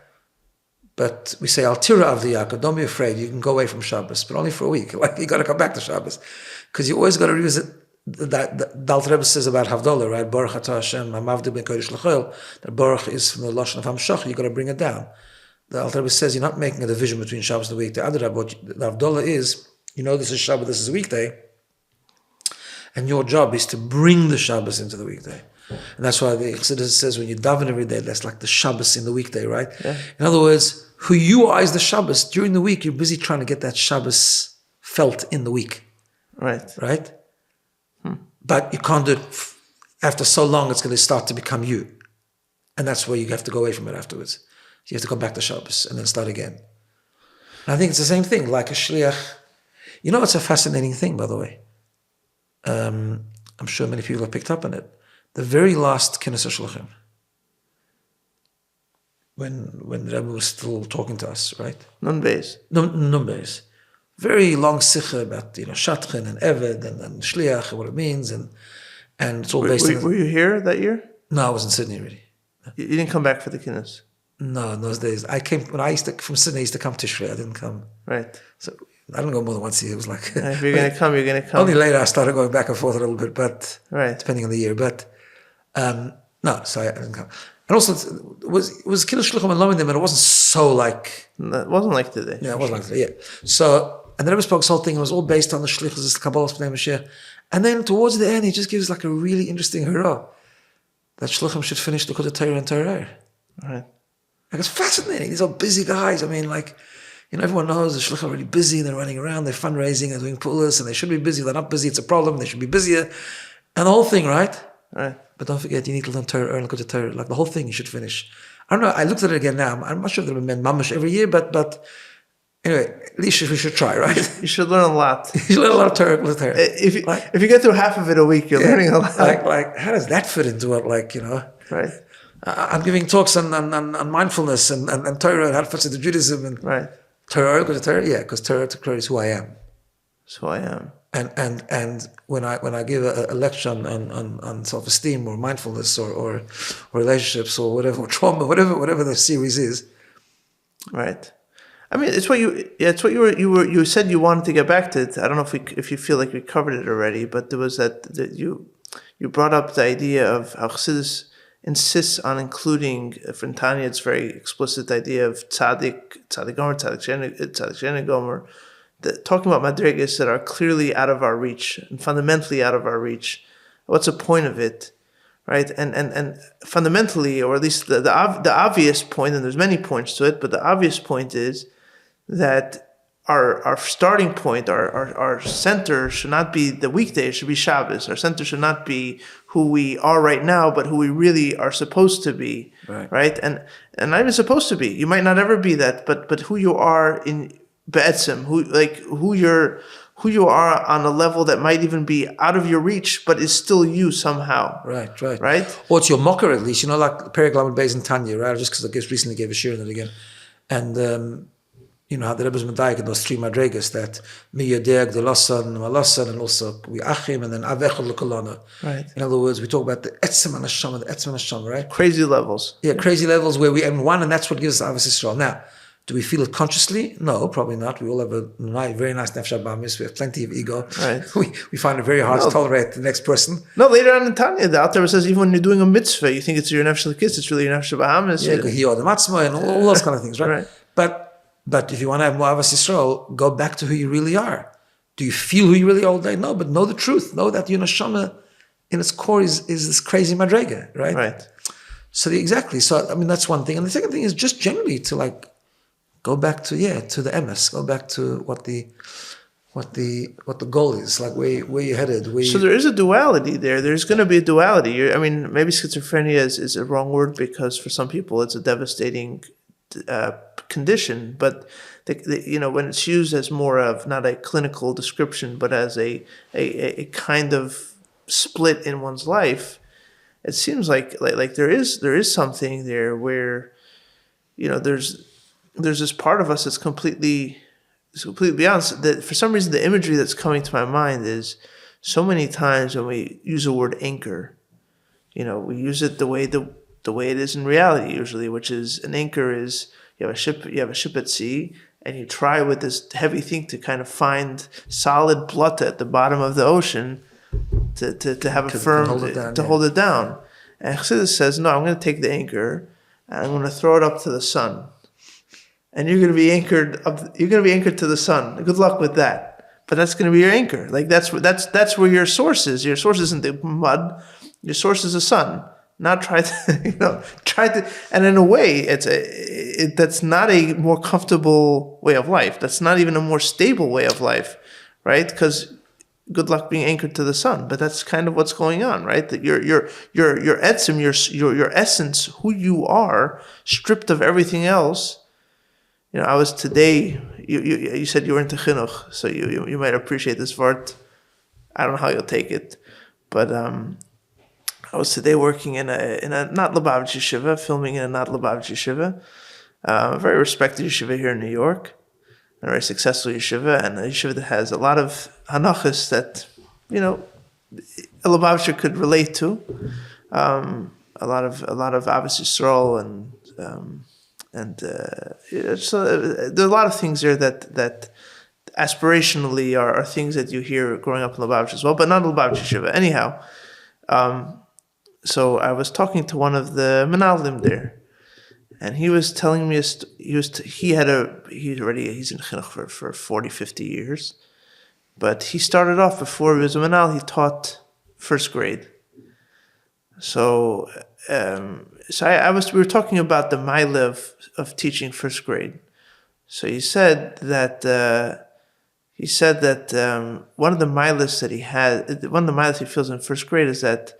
But we say Al Tira Av Yaakov. Don't be afraid. You can go away from Shabbos, but only for a week. Like you got to come back to Shabbos, because you always got to revisit. That the Alter Rebbe says about Havdalah, right? Baruch Atah Hashem, Hamavdi Ben Kodesh L'Choel. That Baruch is from the Lashon of Hamshach. You got to bring it down. The Alter Rebbe says you're not making a division between Shabbos and the weekday. Other what the Havdalah is, this is Shabbat, this is a weekday, and your job is to bring the Shabbos into the weekday. And that's why the Chassidus says when you daven every day, that's like the Shabbos in the weekday, right? Yeah. In other words, who you are is the Shabbos. During the week, you're busy trying to get that Shabbos felt in the week. Right. Right? But you can't do it after so long, it's going to start to become you. And that's where you have to go away from it afterwards. You have to go back to Shabbos and then start again. And I think it's the same thing, like a shliach. It's a fascinating thing, by the way. I'm sure many people have picked up on it. The very last Kinnis HaShluchim, when the Rebbe was still talking to us, right? Nun Beis. Nun Beis. Very long sikha about Shatchin and Eved and Shliach and what it means, and it's all based on. Were you here that year? No, I was in Sydney already. You didn't come back for the Kinnis? No, in those days. I came when I used to from Sydney. I used to come to Tishrei. I didn't come. Right. So I don't go more than once a year. It was like if you're gonna come, you're gonna come. Only later I started going back and forth a little bit, but right, depending on the year. But no, so I didn't come. And also, it was Kiddush Shluchim and Lomidim, and it wasn't so like. No, it wasn't like today. Yeah, it wasn't like today. Yeah. So and the Rebbe spoke this whole thing. It was all based on the Shlichus, the Kabbalah, B'nai Mashiach, and then towards the end, he just gives like a really interesting hurrah that Shluchim should finish the Torah and Torah. Right. Like it's fascinating. These are busy guys. I mean, like, everyone knows the shluchim are really busy. They're running around. They're fundraising. They're doing pulas, and they should be busy. They're not busy. It's a problem. They should be busier, and the whole thing, right? Right. But don't forget, you need to learn Torah, learn the Torah. Like the whole thing, you should finish. I don't know. I looked at it again now. I'm not sure if there have been mamash every year, but anyway, at least we should try, right? You should learn a lot. You should learn a lot of Torah. If you get through half of it a week, you're learning a lot. Like how does that fit into it? Right. I'm giving talks on mindfulness and Torah and how it fits into Judaism and right. Torah, because Torah is who I am. It's who I am. And when I give a lecture on self-esteem or mindfulness or relationships or whatever, or trauma, whatever the series is. Right. I mean, it's what you said you wanted to get back to it. I don't know if you feel like we covered it already, but there was that you brought up the idea of how Chassidus insists on including, for Tanya, it's very explicit idea of tzaddik gomer, tzaddik sheni gomer, talking about madrigas that are clearly out of our reach and fundamentally out of our reach. What's the point of it, right? And fundamentally, or at least the obvious point, and there's many points to it, but the obvious point is that our starting point, our center should not be the weekday, it should be Shabbos. Our center should not be who we are right now, but who we really are supposed to be, right? And not even supposed to be. You might not ever be that, but who you are in Be'etzim, who you are on a level that might even be out of your reach, but is still you somehow. Right. Or it's your mocker at least, like Perek Lamed Beis in Tanya, right? Just because I just recently gave a shir on it again. And how the Rebbe's medayik in those three madrigas that mi yodeg, the lasan, malasan, and also we achim, and then avechol lekolana. Right. In other words, we talk about the etzem and hashama, right? Crazy levels. Yeah, crazy levels where we and one, and that's what gives us Avos Yisrael. Now, do we feel it consciously? No, probably not. We all have a very nice nefesh habamis. We have plenty of ego. Right. We find it very hard to tolerate the next person. No, later on in Tanya, the Alter says even when you're doing a mitzvah, you think it's your nefesh l'kis, it's really your nefesh habamis. Yeah, the matzma and all those kind of things, right? But if you want to have more Avos Yisrael, go back to who you really are. Do you feel who you really are all day? No, but know the truth. Know that your neshama in its core is this crazy madrega, right? Right. So exactly. So I mean that's one thing. And the second thing is just generally to go back to the emes, go back to what the goal is, like where you're headed. So there is a duality there. There's going to be a duality. Maybe schizophrenia is a wrong word because for some people it's a devastating condition, but when it's used as more of not a clinical description, but as a kind of split in one's life, it seems like there is something there where there's this part of us that's completely beyond. That for some reason the imagery that's coming to my mind is so many times when we use the word anchor, we use it the way it is in reality usually, which is an anchor is you have a ship at sea, and you try with this heavy thing to kind of find solid blood at the bottom of the ocean to have a firm hold it down. And Chassidus says, no, I'm going to take the anchor and I'm going to throw it up to the sun, and you're going to be anchored up. You're going to be anchored to the sun. Good luck with that. But that's going to be your anchor. Like that's where your source is. Your source isn't the mud. Your source is the sun. Not try to, and in a way, that's not a more comfortable way of life. That's not even a more stable way of life, right? Because good luck being anchored to the sun. But that's kind of what's going on, right? That your etzim, your essence, who you are, stripped of everything else. I was today. You said you were into chinuch, so you might appreciate this word. I don't know how you'll take it, but I was today working in a not Lubavitch yeshiva, filming in a not Lubavitch yeshiva, a very respected yeshiva here in New York, a very successful yeshiva, and a yeshiva that has a lot of hanachas that, a Lubavitcher could relate to. A lot of Ahavas Yisrael so there are a lot of things there that aspirationally are things that you hear growing up in Lubavitch as well, but not Lubavitch yeshiva. Anyhow, so I was talking to one of the Menalim there, and he was telling me he's in chinuch for 40, 50 years, but he started off before he was a Menal, he taught first grade. So we were talking about the mile of teaching first grade. So he said that one of the miles that he had, one of the miles he feels in first grade is that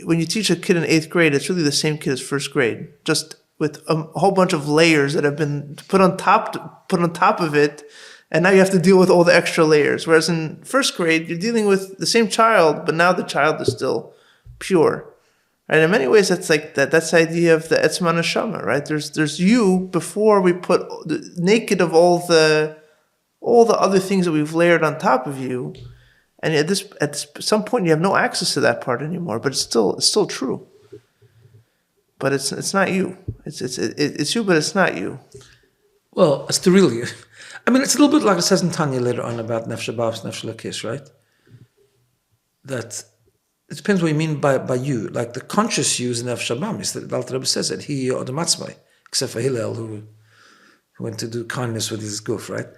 when you teach a kid in 8th grade, it's really the same kid as first grade, just with a whole bunch of layers that have been put on top of it, and now you have to deal with all the extra layers. Whereas in first grade, you're dealing with the same child, but now the child is still pure. Right? In many ways, that's like that. That's the idea of the etzma neshama, right? There's you before we put naked of all the other things that we've layered on top of you, and at some point you have no access to that part anymore. But it's still true. But it's not you. It's you, but it's not you. Well, it's the real you. I mean, it's a little bit like it says in Tanya later on about nefesh haba'is, nefesh lakis, right? That it depends what you mean by you. Like the conscious you is nefesh haba'is. The Alter Rebbe says it. He or the matzmai, except for Hillel, who went to do kindness with his goof, right?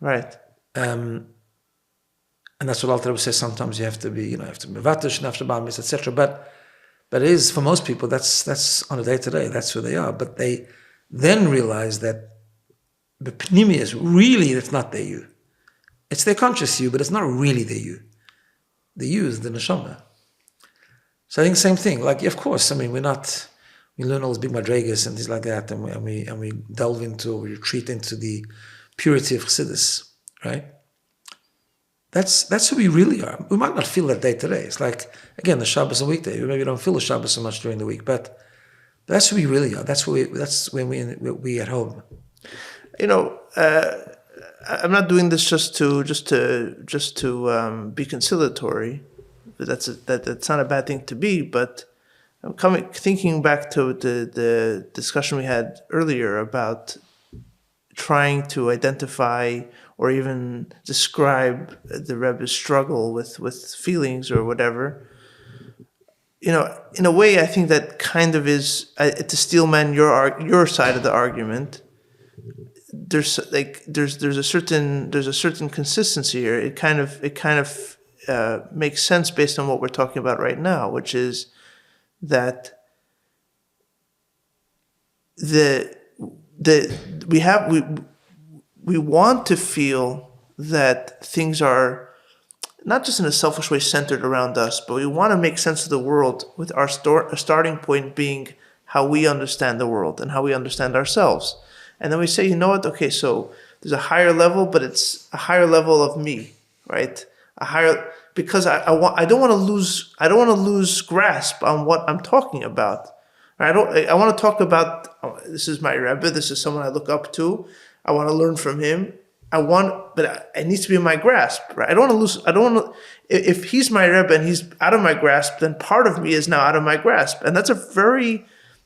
Right. And that's what Alter Rebbe says. Sometimes you have to be, have to be mevatish, nefesh haba'is, etc. But it is for most people. That's on a day to day. That's who they are. But they then realize that the pnimi is really, it's not their you. It's their conscious you, but it's not really their you. The you is the neshama. So I think the same thing. Like, of course, I mean, we learn all these big madrigas and things like that, and we delve into, we retreat into the purity of Chassidus, right? That's who we really are. We might not feel that day to day. It's like, again, the Shabbos and weekday. We maybe don't feel the Shabbos so much during the week, but that's who we really are. That's when we at home. I'm not doing this just to be conciliatory. That's not a bad thing to be. But I'm thinking back to the discussion we had earlier about trying to identify or even describe the Rebbe's struggle with feelings or whatever. In a way, I think that kind of is to steelman your side of the argument. There's a certain consistency here. It kind of makes sense based on what we're talking about right now, which is that we want to feel that things are not just in a selfish way centered around us, but we want to make sense of the world with our starting point being how we understand the world and how we understand ourselves. And then we say, you know what? Okay, so there's a higher level, but it's a higher level of me, right? Because I don't want to lose grasp on what I'm talking about. I want to talk about, this is my Rebbe, this is someone I look up to. I want to learn from him. But it needs to be in my grasp, right? I don't want to, if he's my Rebbe and he's out of my grasp, then part of me is now out of my grasp. And that's a very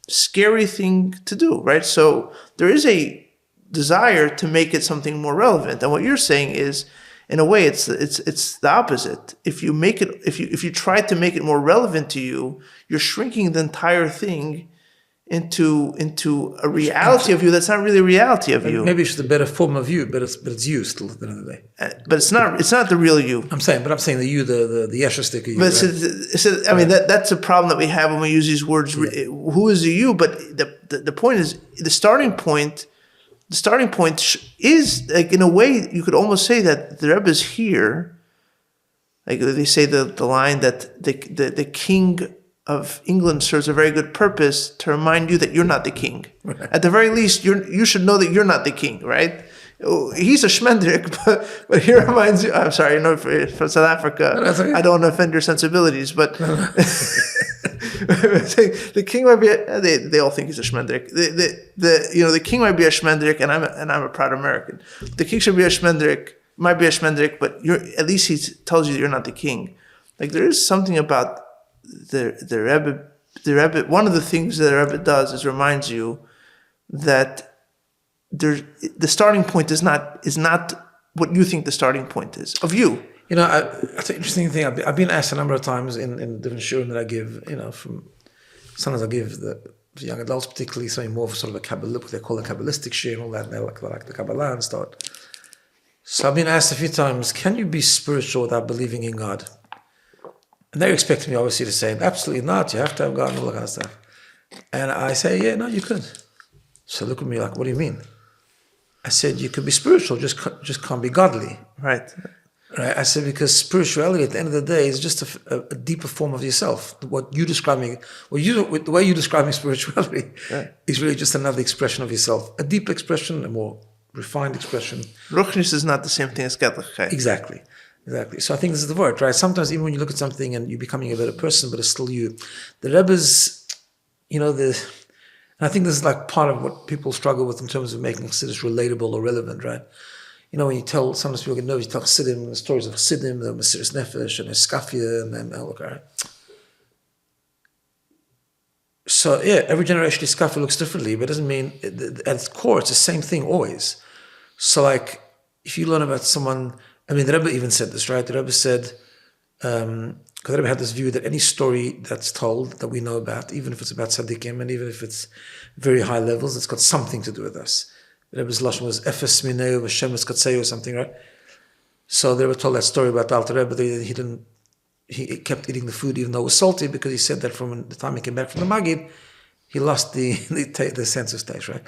scary thing to do, right? So there is a desire to make it something more relevant. And what you're saying is, in a way, it's the opposite. If you try to make it more relevant to you, you're shrinking the entire thing into a reality of you that's not really a reality of you. Maybe it's just a better form of you, but it's you still at the end of the day. But it's not the real you. I'm saying the you, the yeshustik of you. But that's a problem that we have when we use these words. Yeah. Who is the you? But the point is the starting point. The starting point is, like, in a way, you could almost say that the Rebbe is here. Like they say the line that the king of England serves a very good purpose to remind you that you're not the king. Right. At the very least, you should know that you're not the king, right? he's a shmendrik, but he reminds you. I'm sorry, from South Africa. No, that's okay. I don't want to offend your sensibilities, but the king might be. They all think he's a shmendrik. The king might be a shmendrik, and I'm a proud American. The king should be a shmendrik. Might be a shmendrik, but at least he tells you you're not the king. Like there is something about the Rebbe. The Rebbe. One of the things that the Rebbe does is reminds you that the starting point is not what you think the starting point is of you. That's an interesting thing. I've been asked a number of times in different shurim that I give. Sometimes I give the young adults, particularly something more of sort of a Kabbalah, what they call a Kabbalistic shir and all that. And they like the Kabbalah and start. So I've been asked a few times, can you be spiritual without believing in God? And they're expecting me obviously to say, absolutely not. You have to have God and all that kind of stuff. And I say, yeah, no, you could. So look at me like, what do you mean? I said, you could be spiritual, just can't be godly. Right. I said, because spirituality at the end of the day is just a deeper form of yourself. The way you're describing spirituality is really just another expression of yourself. A deep expression, a more refined expression. Ruchnis is not the same thing as Göttlichkeit. Exactly. So I think this is the word, right? Sometimes even when you look at something and you're becoming a better person, but it's still you. The Rebbe's, and I think this is like part of what people struggle with in terms of making Chassidus relatable or relevant, right? When you tell, sometimes people get nervous, you tell Chassidim, the stories of Chassidim, the Mesiris Nefesh and Eskafia and look, right? So every generation Eskafia looks differently, but it doesn't mean, at its core, it's the same thing always. So like, if you learn about someone, the Rebbe even said this, right? The Rebbe said, because the Rebbe had this view that any story that's told, that we know about, even if it's about tzaddikim, and even if it's very high levels, it's got something to do with us. The Rebbe's lashon was Efes Mineu V'Shemes Katzeu or something, right? So the Rebbe told that story about the Alter Rebbe that he kept eating the food even though it was salty, because he said that from the time he came back from the Magid, he lost the sense of taste, right?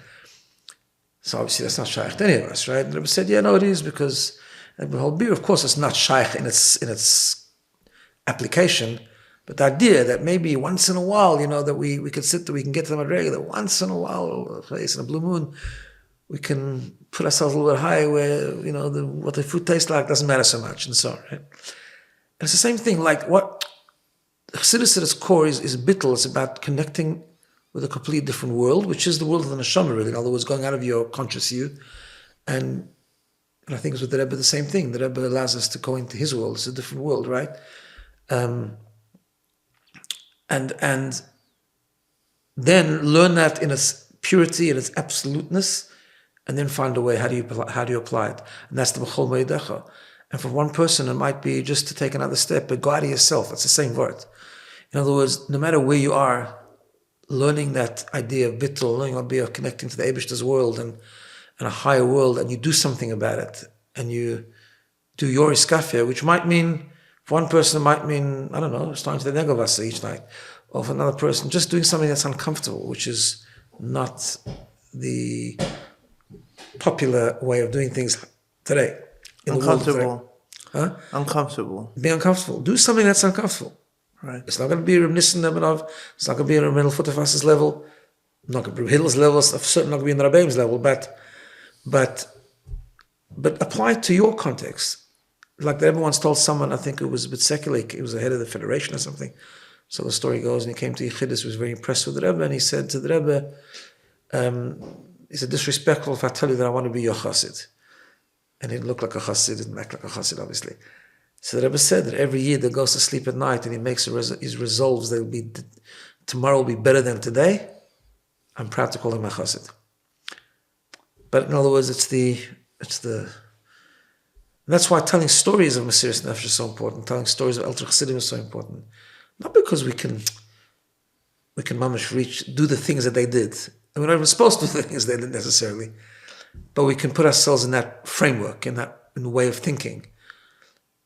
So obviously that's not shaykh to any of us, right? The Rebbe said, yeah, no, it is, because the whole beer, of course, it's not shaykh in its application, but the idea that maybe once in a while, that we can sit there, we can get to the Madrega, that once in a while, in a blue moon, we can put ourselves a little bit high where, what the food tastes like doesn't matter so much, and so on, right? And it's the same thing, like what Chassidus at its core is bittul. It's about connecting with a completely different world, which is the world of the neshama, really. In other words, going out of your conscious you. And I think it's with the Rebbe the same thing. The Rebbe allows us to go into his world. It's a different world, right? And then learn that in its purity and its absoluteness, and then find a way, how do you apply it? And that's the B'chol Moedecha. And for one person, it might be just to take another step, but go out of yourself. It's the same word. In other words, no matter where you are, learning that idea of bittul, learning the idea of connecting to the Eibishter's world and a higher world, and you do something about it, and you do your iskafia, which might mean, for one person, it might mean, I don't know, starting to the Negovasa each night, or for another person, just doing something that's uncomfortable, which is not the popular way of doing things today. Uncomfortable. Huh? Uncomfortable. Be uncomfortable. Do something that's uncomfortable. Right. It's not going to be Reb Nissen Nebenov. It's not going to be Reb Mendel Futterfass's level. Not going to be Hillel's level. It's certainly not going to be in the Rabbeim's level. But apply it to your context. Like the Rebbe once told someone, I think it was a bit secular, he was the head of the federation or something. So the story goes, and he came to Chassidus, he was very impressed with the Rebbe, and he said to the Rebbe, is it disrespectful if I tell you that I want to be your chassid? And he didn't look like a chassid, didn't act like a chassid, obviously. So the Rebbe said that every year that goes to sleep at night and he makes his resolves that tomorrow will be better than today, I'm proud to call him a chassid. But in other words, that's why telling stories of Mesiris Nefesh is so important. Telling stories of Elter Chassidim is so important. Not because we can mamash do the things that they did. And we're not even supposed to do the things they did necessarily. But we can put ourselves in that framework, in the way of thinking.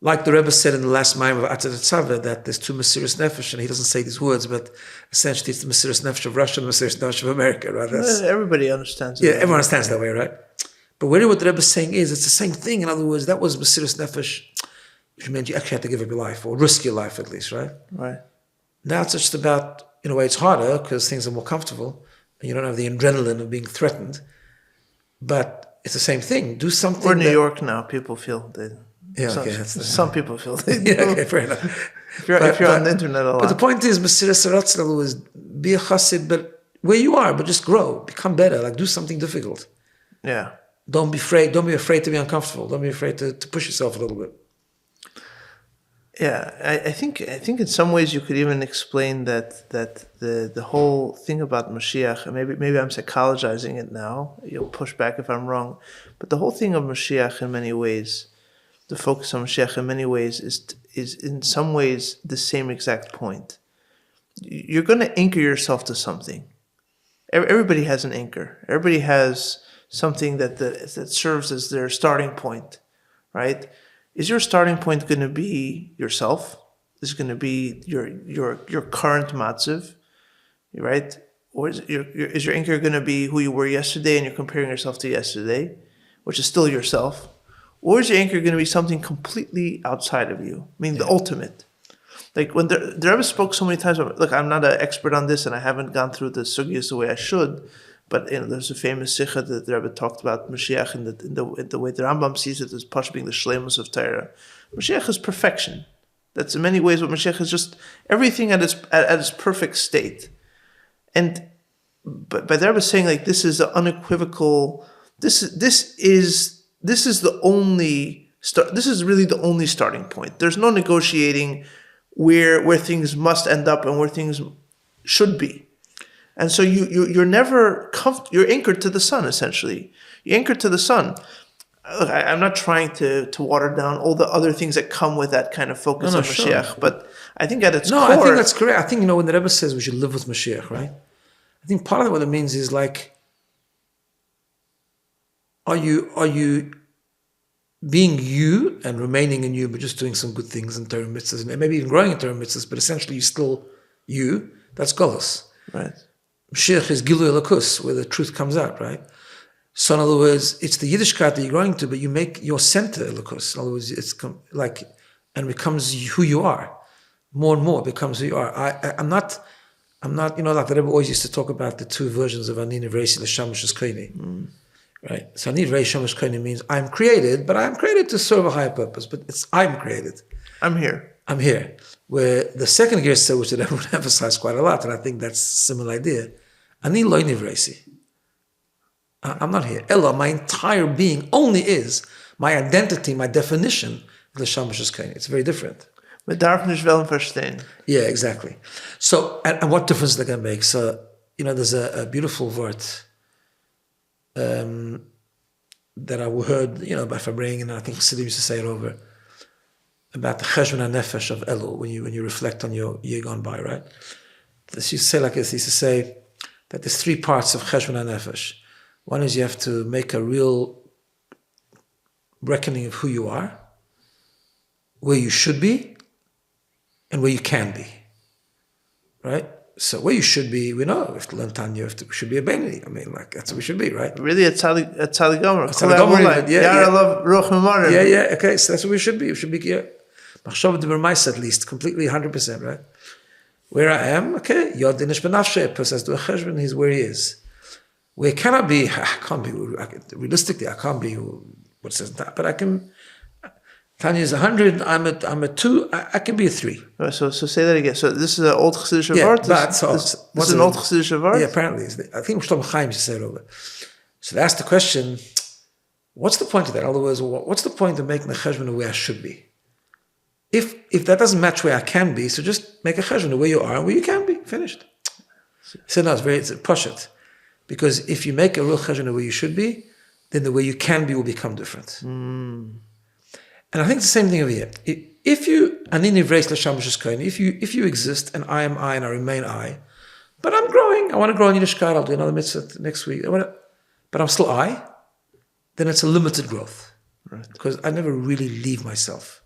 Like the Rebbe said in the last Maim of Atzad Tzaveh, that there's two Mesiris Nefesh, and he doesn't say these words, but essentially it's the Mesiris Nefesh of Russia and the Mesiris Nefesh of America, right? Everybody understands it. Yeah, everyone understands that way, right? But really what the Rebbe is saying is, it's the same thing. In other words, that was Mesiris Nefesh, which meant you actually had to give up your life, or risk your life at least, right? Right. Now it's just about, in a way it's harder, because things are more comfortable, and you don't have the adrenaline of being threatened. But it's the same thing. Do something. Or New York now, people feel they. Yeah, okay. Some people feel they do. Yeah, okay, fair enough. If you're on the internet a lot. But the point is, Mesiras Haratzon is be a chassid, but where you are, but just grow, become better, like do something difficult. Yeah. Don't be afraid to be uncomfortable. Don't be afraid to push yourself a little bit. Yeah, I think in some ways you could even explain that the whole thing about Mashiach, and maybe I'm psychologizing it now. You'll push back if I'm wrong, but the whole thing of Mashiach in many ways, the focus on Mashiach in many ways is in some ways the same exact point. You're going to anchor yourself to something. Everybody has an anchor. Everybody has something that serves as their starting point, right? Is your starting point going to be yourself? Is it going to be your current matziv, right? Or is your anchor going to be who you were yesterday and you're comparing yourself to yesterday, which is still yourself? Or is your anchor going to be something completely outside of you? I mean, the ultimate. Like when the Rebbe spoke so many times, look, I'm not an expert on this and I haven't gone through the sugyas the way I should, but there's a famous sikha that the Rebbe talked about Mashiach in the way the Rambam sees it as Pash being the shleimus of Torah. Mashiach is perfection. That's in many ways what Mashiach is, just everything at its perfect state. But the Rebbe is saying like this is the unequivocal. This is the only start. This is really the only starting point. There's no negotiating where things must end up and where things should be. And so you're never you're anchored to the sun, essentially. You're anchored to the sun. Look, I'm not trying to water down all the other things that come with that kind of focus on Mashiach, sure. But I think at its core... I think that's correct. I think, when the Rebbe says we should live with Mashiach, right? I think part of what it means is like, are you being you and remaining in you, but just doing some good things in Torah mitzvahs, and maybe even growing in Torah mitzvahs, but essentially you're still you? That's Golus. Right. Mashiach is Gilui Elokus, where the truth comes out, right? So in other words, it's the Yiddishkeit that you're growing to, but you make your center Elokus. In other words, it's like, and becomes who you are. More and more it becomes who you are. I'm not, like the Rebbe always used to talk about the two versions of Ani Nevresi L'Shamash Koini. Right? So Ani Nevresi Shamash Koini means I'm created, but I'm created to serve a higher purpose, but it's I'm created. I'm here. Where the second Gersa, which the Rebbe would emphasize quite a lot, and I think that's a similar idea, Ani Lo Nevresi. I'm not here. Ella, my entire being only is my identity, my definition of L'Shamash Koini. It's very different. We darf nicht wollen verstehen. Yeah, exactly. So, and what difference they're going to make? So, there's a beautiful word that I heard, by Fabring, and I think Chassidus used to say it over, about the cheshbon hanefesh of Elul, when you reflect on your year gone by, right? This used to say like this, he used to say that there's three parts of cheshbon hanefesh. One is you have to make a real reckoning of who you are, where you should be, and where you can be, right? So where you should be, we know, if to learn Tanya, we should be a Benini. I mean, like, that's what we should be, right? Really, at Tzadi Gomer. Yeah, okay, so that's what we should be. We should be, Machshav D'Bermais at least, completely 100%, right? Where I am, okay, Yod Inish Benafshe, a person has to do a cheshbon, he's where he is. Where can I be? Realistically, I can't be what says that, but I can. Tanya is 100. I'm a 2. I can be a 3. So say that again. So this is an old Chassidus word. This is an old Chassidus word. Yeah, apparently. I think Shlomo Chaim used to say it over. So they asked the question: what's the point of that? In other words, what's the point of making a cheshbon of where I should be? If that doesn't match where I can be, so just make a cheshbon of where you are and where you can be. Finished. So no, it's a poshet. Because if you make a real cheshbon of where you should be, then the way you can be will become different. And I think it's the same thing over here. If you exist and I am I and I remain I, but I'm growing, I want to grow in Yiddishkeit, I'll do another mitzvah next week, but I'm still I, then it's a limited growth. Right. Because I never really leave myself.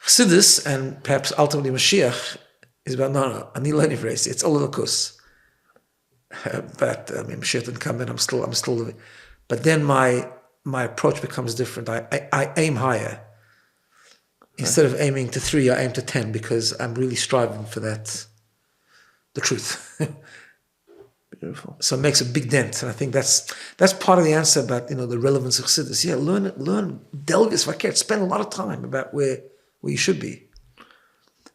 Chassidus, and perhaps ultimately Mashiach, is about, no, Ani Lo Nevresi, it's all Elokus. But Mashiach didn't come in. I'm still living. But then my approach becomes different. I aim higher. Instead of aiming to 3, I aim to 10 because I'm really striving for that, the truth. Beautiful. So it makes a big dent, and I think that's part of the answer about the relevance of Chassidus. Yeah, learn, delve if I can, spend a lot of time about where you should be,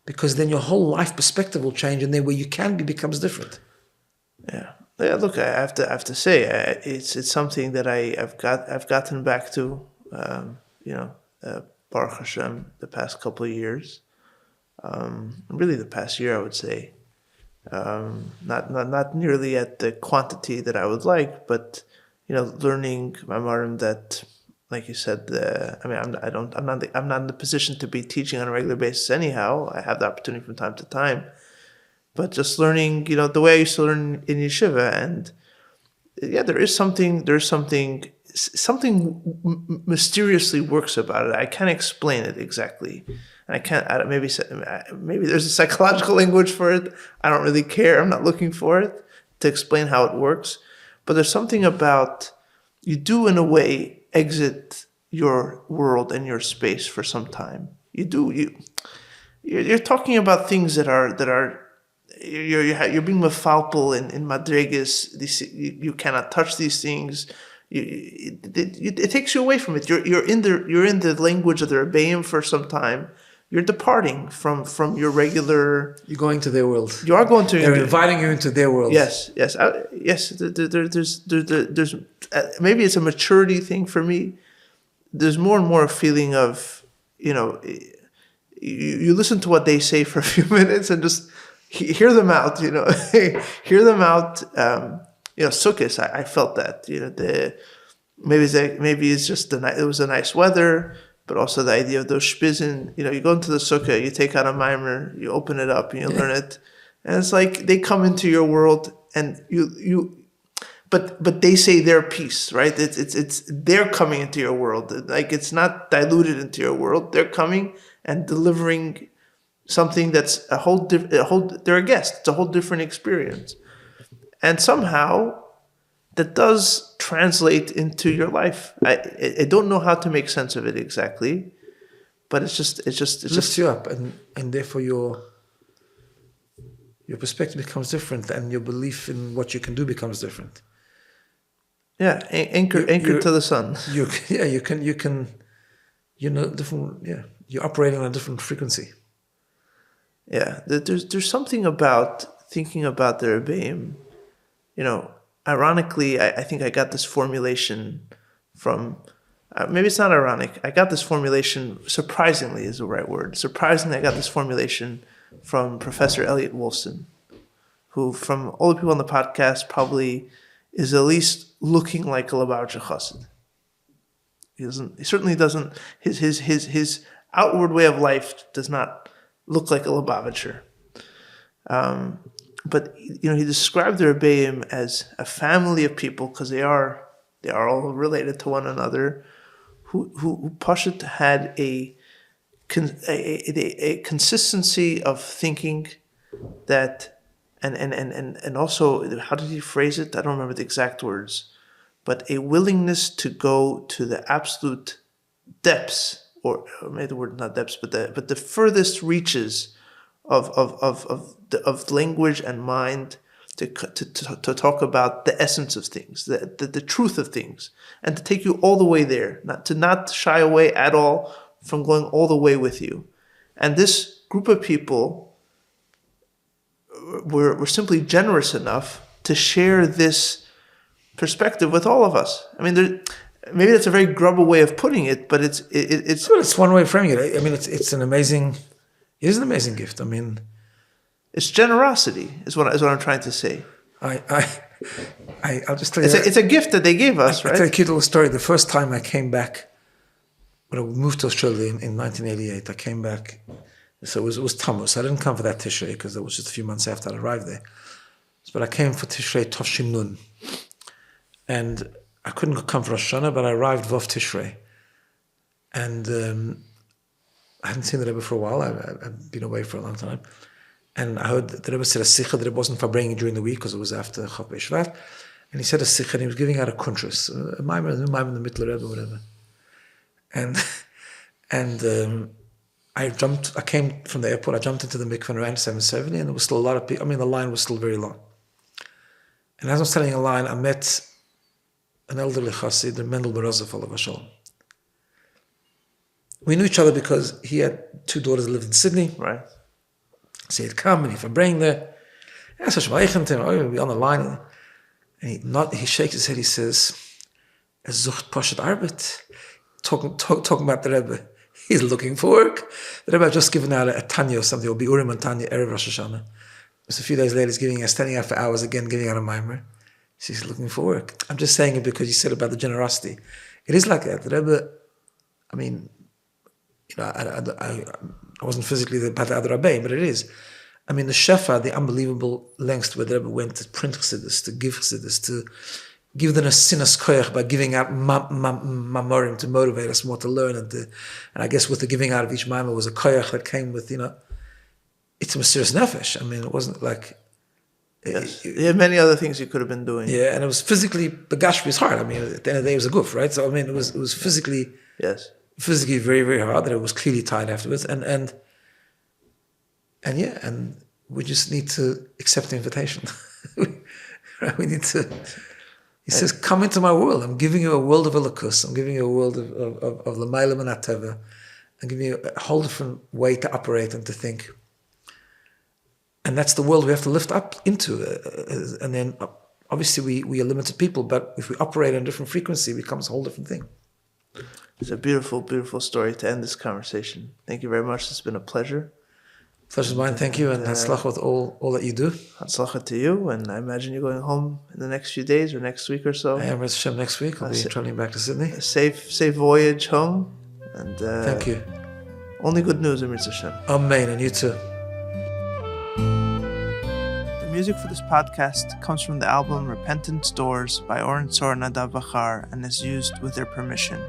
because then your whole life perspective will change, and then where you can be becomes different. Yeah. Yeah. Look, I have to say, it's something that I've gotten back to. Baruch Hashem, the past couple of years. Really, the past year, I would say. Not nearly at the quantity that I would like, but learning Mamarim that, like you said, I'm not in the position to be teaching on a regular basis. Anyhow, I have the opportunity from time to time, but just learning, the way I used to learn in yeshiva, and yeah, there's something mysteriously works about it. I can't explain it exactly. Maybe there's a psychological language for it. I don't really care. I'm not looking for it to explain how it works. But there's something about, you do in a way exit your world and your space for some time. You're talking about things that are you're being mefalpel in madregas. You cannot touch these things. It takes you away from it. You're in the language of the Rebbeim for some time. You're departing from your regular. You're going to their world. You are going to. They're inviting you into their world. Yes. There's maybe it's a maturity thing for me. There's more and more a feeling of, you listen to what they say for a few minutes and just hear them out. Hear them out. Sukkot. I felt that. Maybe it's just it was a nice weather. But also the idea of those shpizin, you go into the sukkah, you take out a mimer, you open it up, and you learn it, and it's like they come into your world, and but they say their piece, right? It's they're coming into your world, like it's not diluted into your world. They're coming and delivering something that's they're a guest. It's a whole different experience, and somehow that does translate into your life. I don't know how to make sense of it exactly, but it lifts you up, and therefore your perspective becomes different, and your belief in what you can do becomes different. Yeah, anchored to the sun. You can different. Yeah, you're operating on a different frequency. Yeah, there's something about thinking about the Rebbeim, Ironically, I think I got this formulation from, maybe it's not ironic, I got this formulation, surprisingly is the right word, surprisingly I got this formulation from Professor Elliot Wolfson, who from all the people on the podcast probably is at least looking like a Lubavitcher Chassid. He certainly doesn't, his outward way of life does not look like a Lubavitcher. But he described the Rebbeim as a family of people, because they are all related to one another, who Pashut had a consistency of thinking that, and also, how did he phrase it? I don't remember the exact words, but a willingness to go to the absolute depths, or maybe the word not depths, but the furthest reaches of language and mind to talk about the essence of things, the truth of things, and to take you all the way there, not shy away at all from going all the way with you. And this group of people were simply generous enough to share this perspective with all of us. I mean, maybe that's a very grubby way of putting it, but it's one way of framing it. I mean, it's an amazing. It is an amazing gift. I mean, it's generosity, is what I'm trying to say. I'll just tell you. It's a gift that they gave us, right? I'll tell you a cute little story. The first time I came back, when I moved to Australia in 1988, I came back. So it was Tammuz. I didn't come for that Tishrei because it was just a few months after I arrived there. But I came for Tishrei Tovshin Nun. And I couldn't come for Rosh Hashanah, but I arrived Vov Tishrei. And I hadn't seen the Rebbe for a while. I'd been away for a long time. And I heard the Rebbe said a sikha that it wasn't for bringing during the week because it was after Chav Shvat. And he said a sikha and he was giving out a kuntras, a maimer in the middle of Rebbe, whatever. And I came from the airport, I jumped into the mikveh and ran 770, and there was still a lot of people. I mean, the line was still very long. And as I was telling a line, I met an elderly Chassid, the Mendel Berozov, alav hashalom. We knew each other because he had 2 daughters that lived in Sydney. Right. So he'd come and he'd bring there. I said, we'll be on the line. And he shakes his head, he says, Zucht Poshet Arbeit. Talking about the Rebbe. He's looking for work. The Rebbe had just given out a Tanya or something, or Biurim and Tanya, Erev Rosh Hashanah. Just a few days later, he's standing out for hours again, giving out a mimer. He's looking for work. I'm just saying it because you said about the generosity. It is like that. The Rebbe, I mean, I wasn't physically the Bata Rabbi, but it is. I mean, the Shefa, the unbelievable lengths where the Rebbe went to print Chassidus, to give Chassidus, to give them a sinas koyach by giving out mamorim to motivate us more to learn. And I guess with the giving out of each maimor was a koyach that came with, it's a mysterious nefesh. I mean, it wasn't like... Yes. You had many other things you could have been doing. Yeah, and it was physically, the gashmi is hard. I mean, at the end of the day, it was a goof, right? So, I mean, it was physically... Yes. Physically very, very hard, that it was clearly tied afterwards. And we just need to accept the invitation. Right? We need to... He says, come into my world. I'm giving you a world of Elokus. I'm giving you a world of L'mayla min HaTeva. I'm giving you a whole different way to operate and to think. And that's the world we have to lift up into. And then, obviously, we are limited people, but if we operate on a different frequency, it becomes a whole different thing. It's a beautiful, beautiful story to end this conversation. Thank you very much. It's been a pleasure. Pleasure's mine. Thank you. And hatzlacha with all that you do. Hatzlacha to you. And I imagine you're going home in the next few days or next week or so. I am with Hashem next week. I'll be traveling back to Sydney. A safe voyage home. And thank you. Only good news, Amir Hashem. Amen. And you too. The music for this podcast comes from the album Repentance Doors by Oren Sor Nadav Vachar and is used with their permission.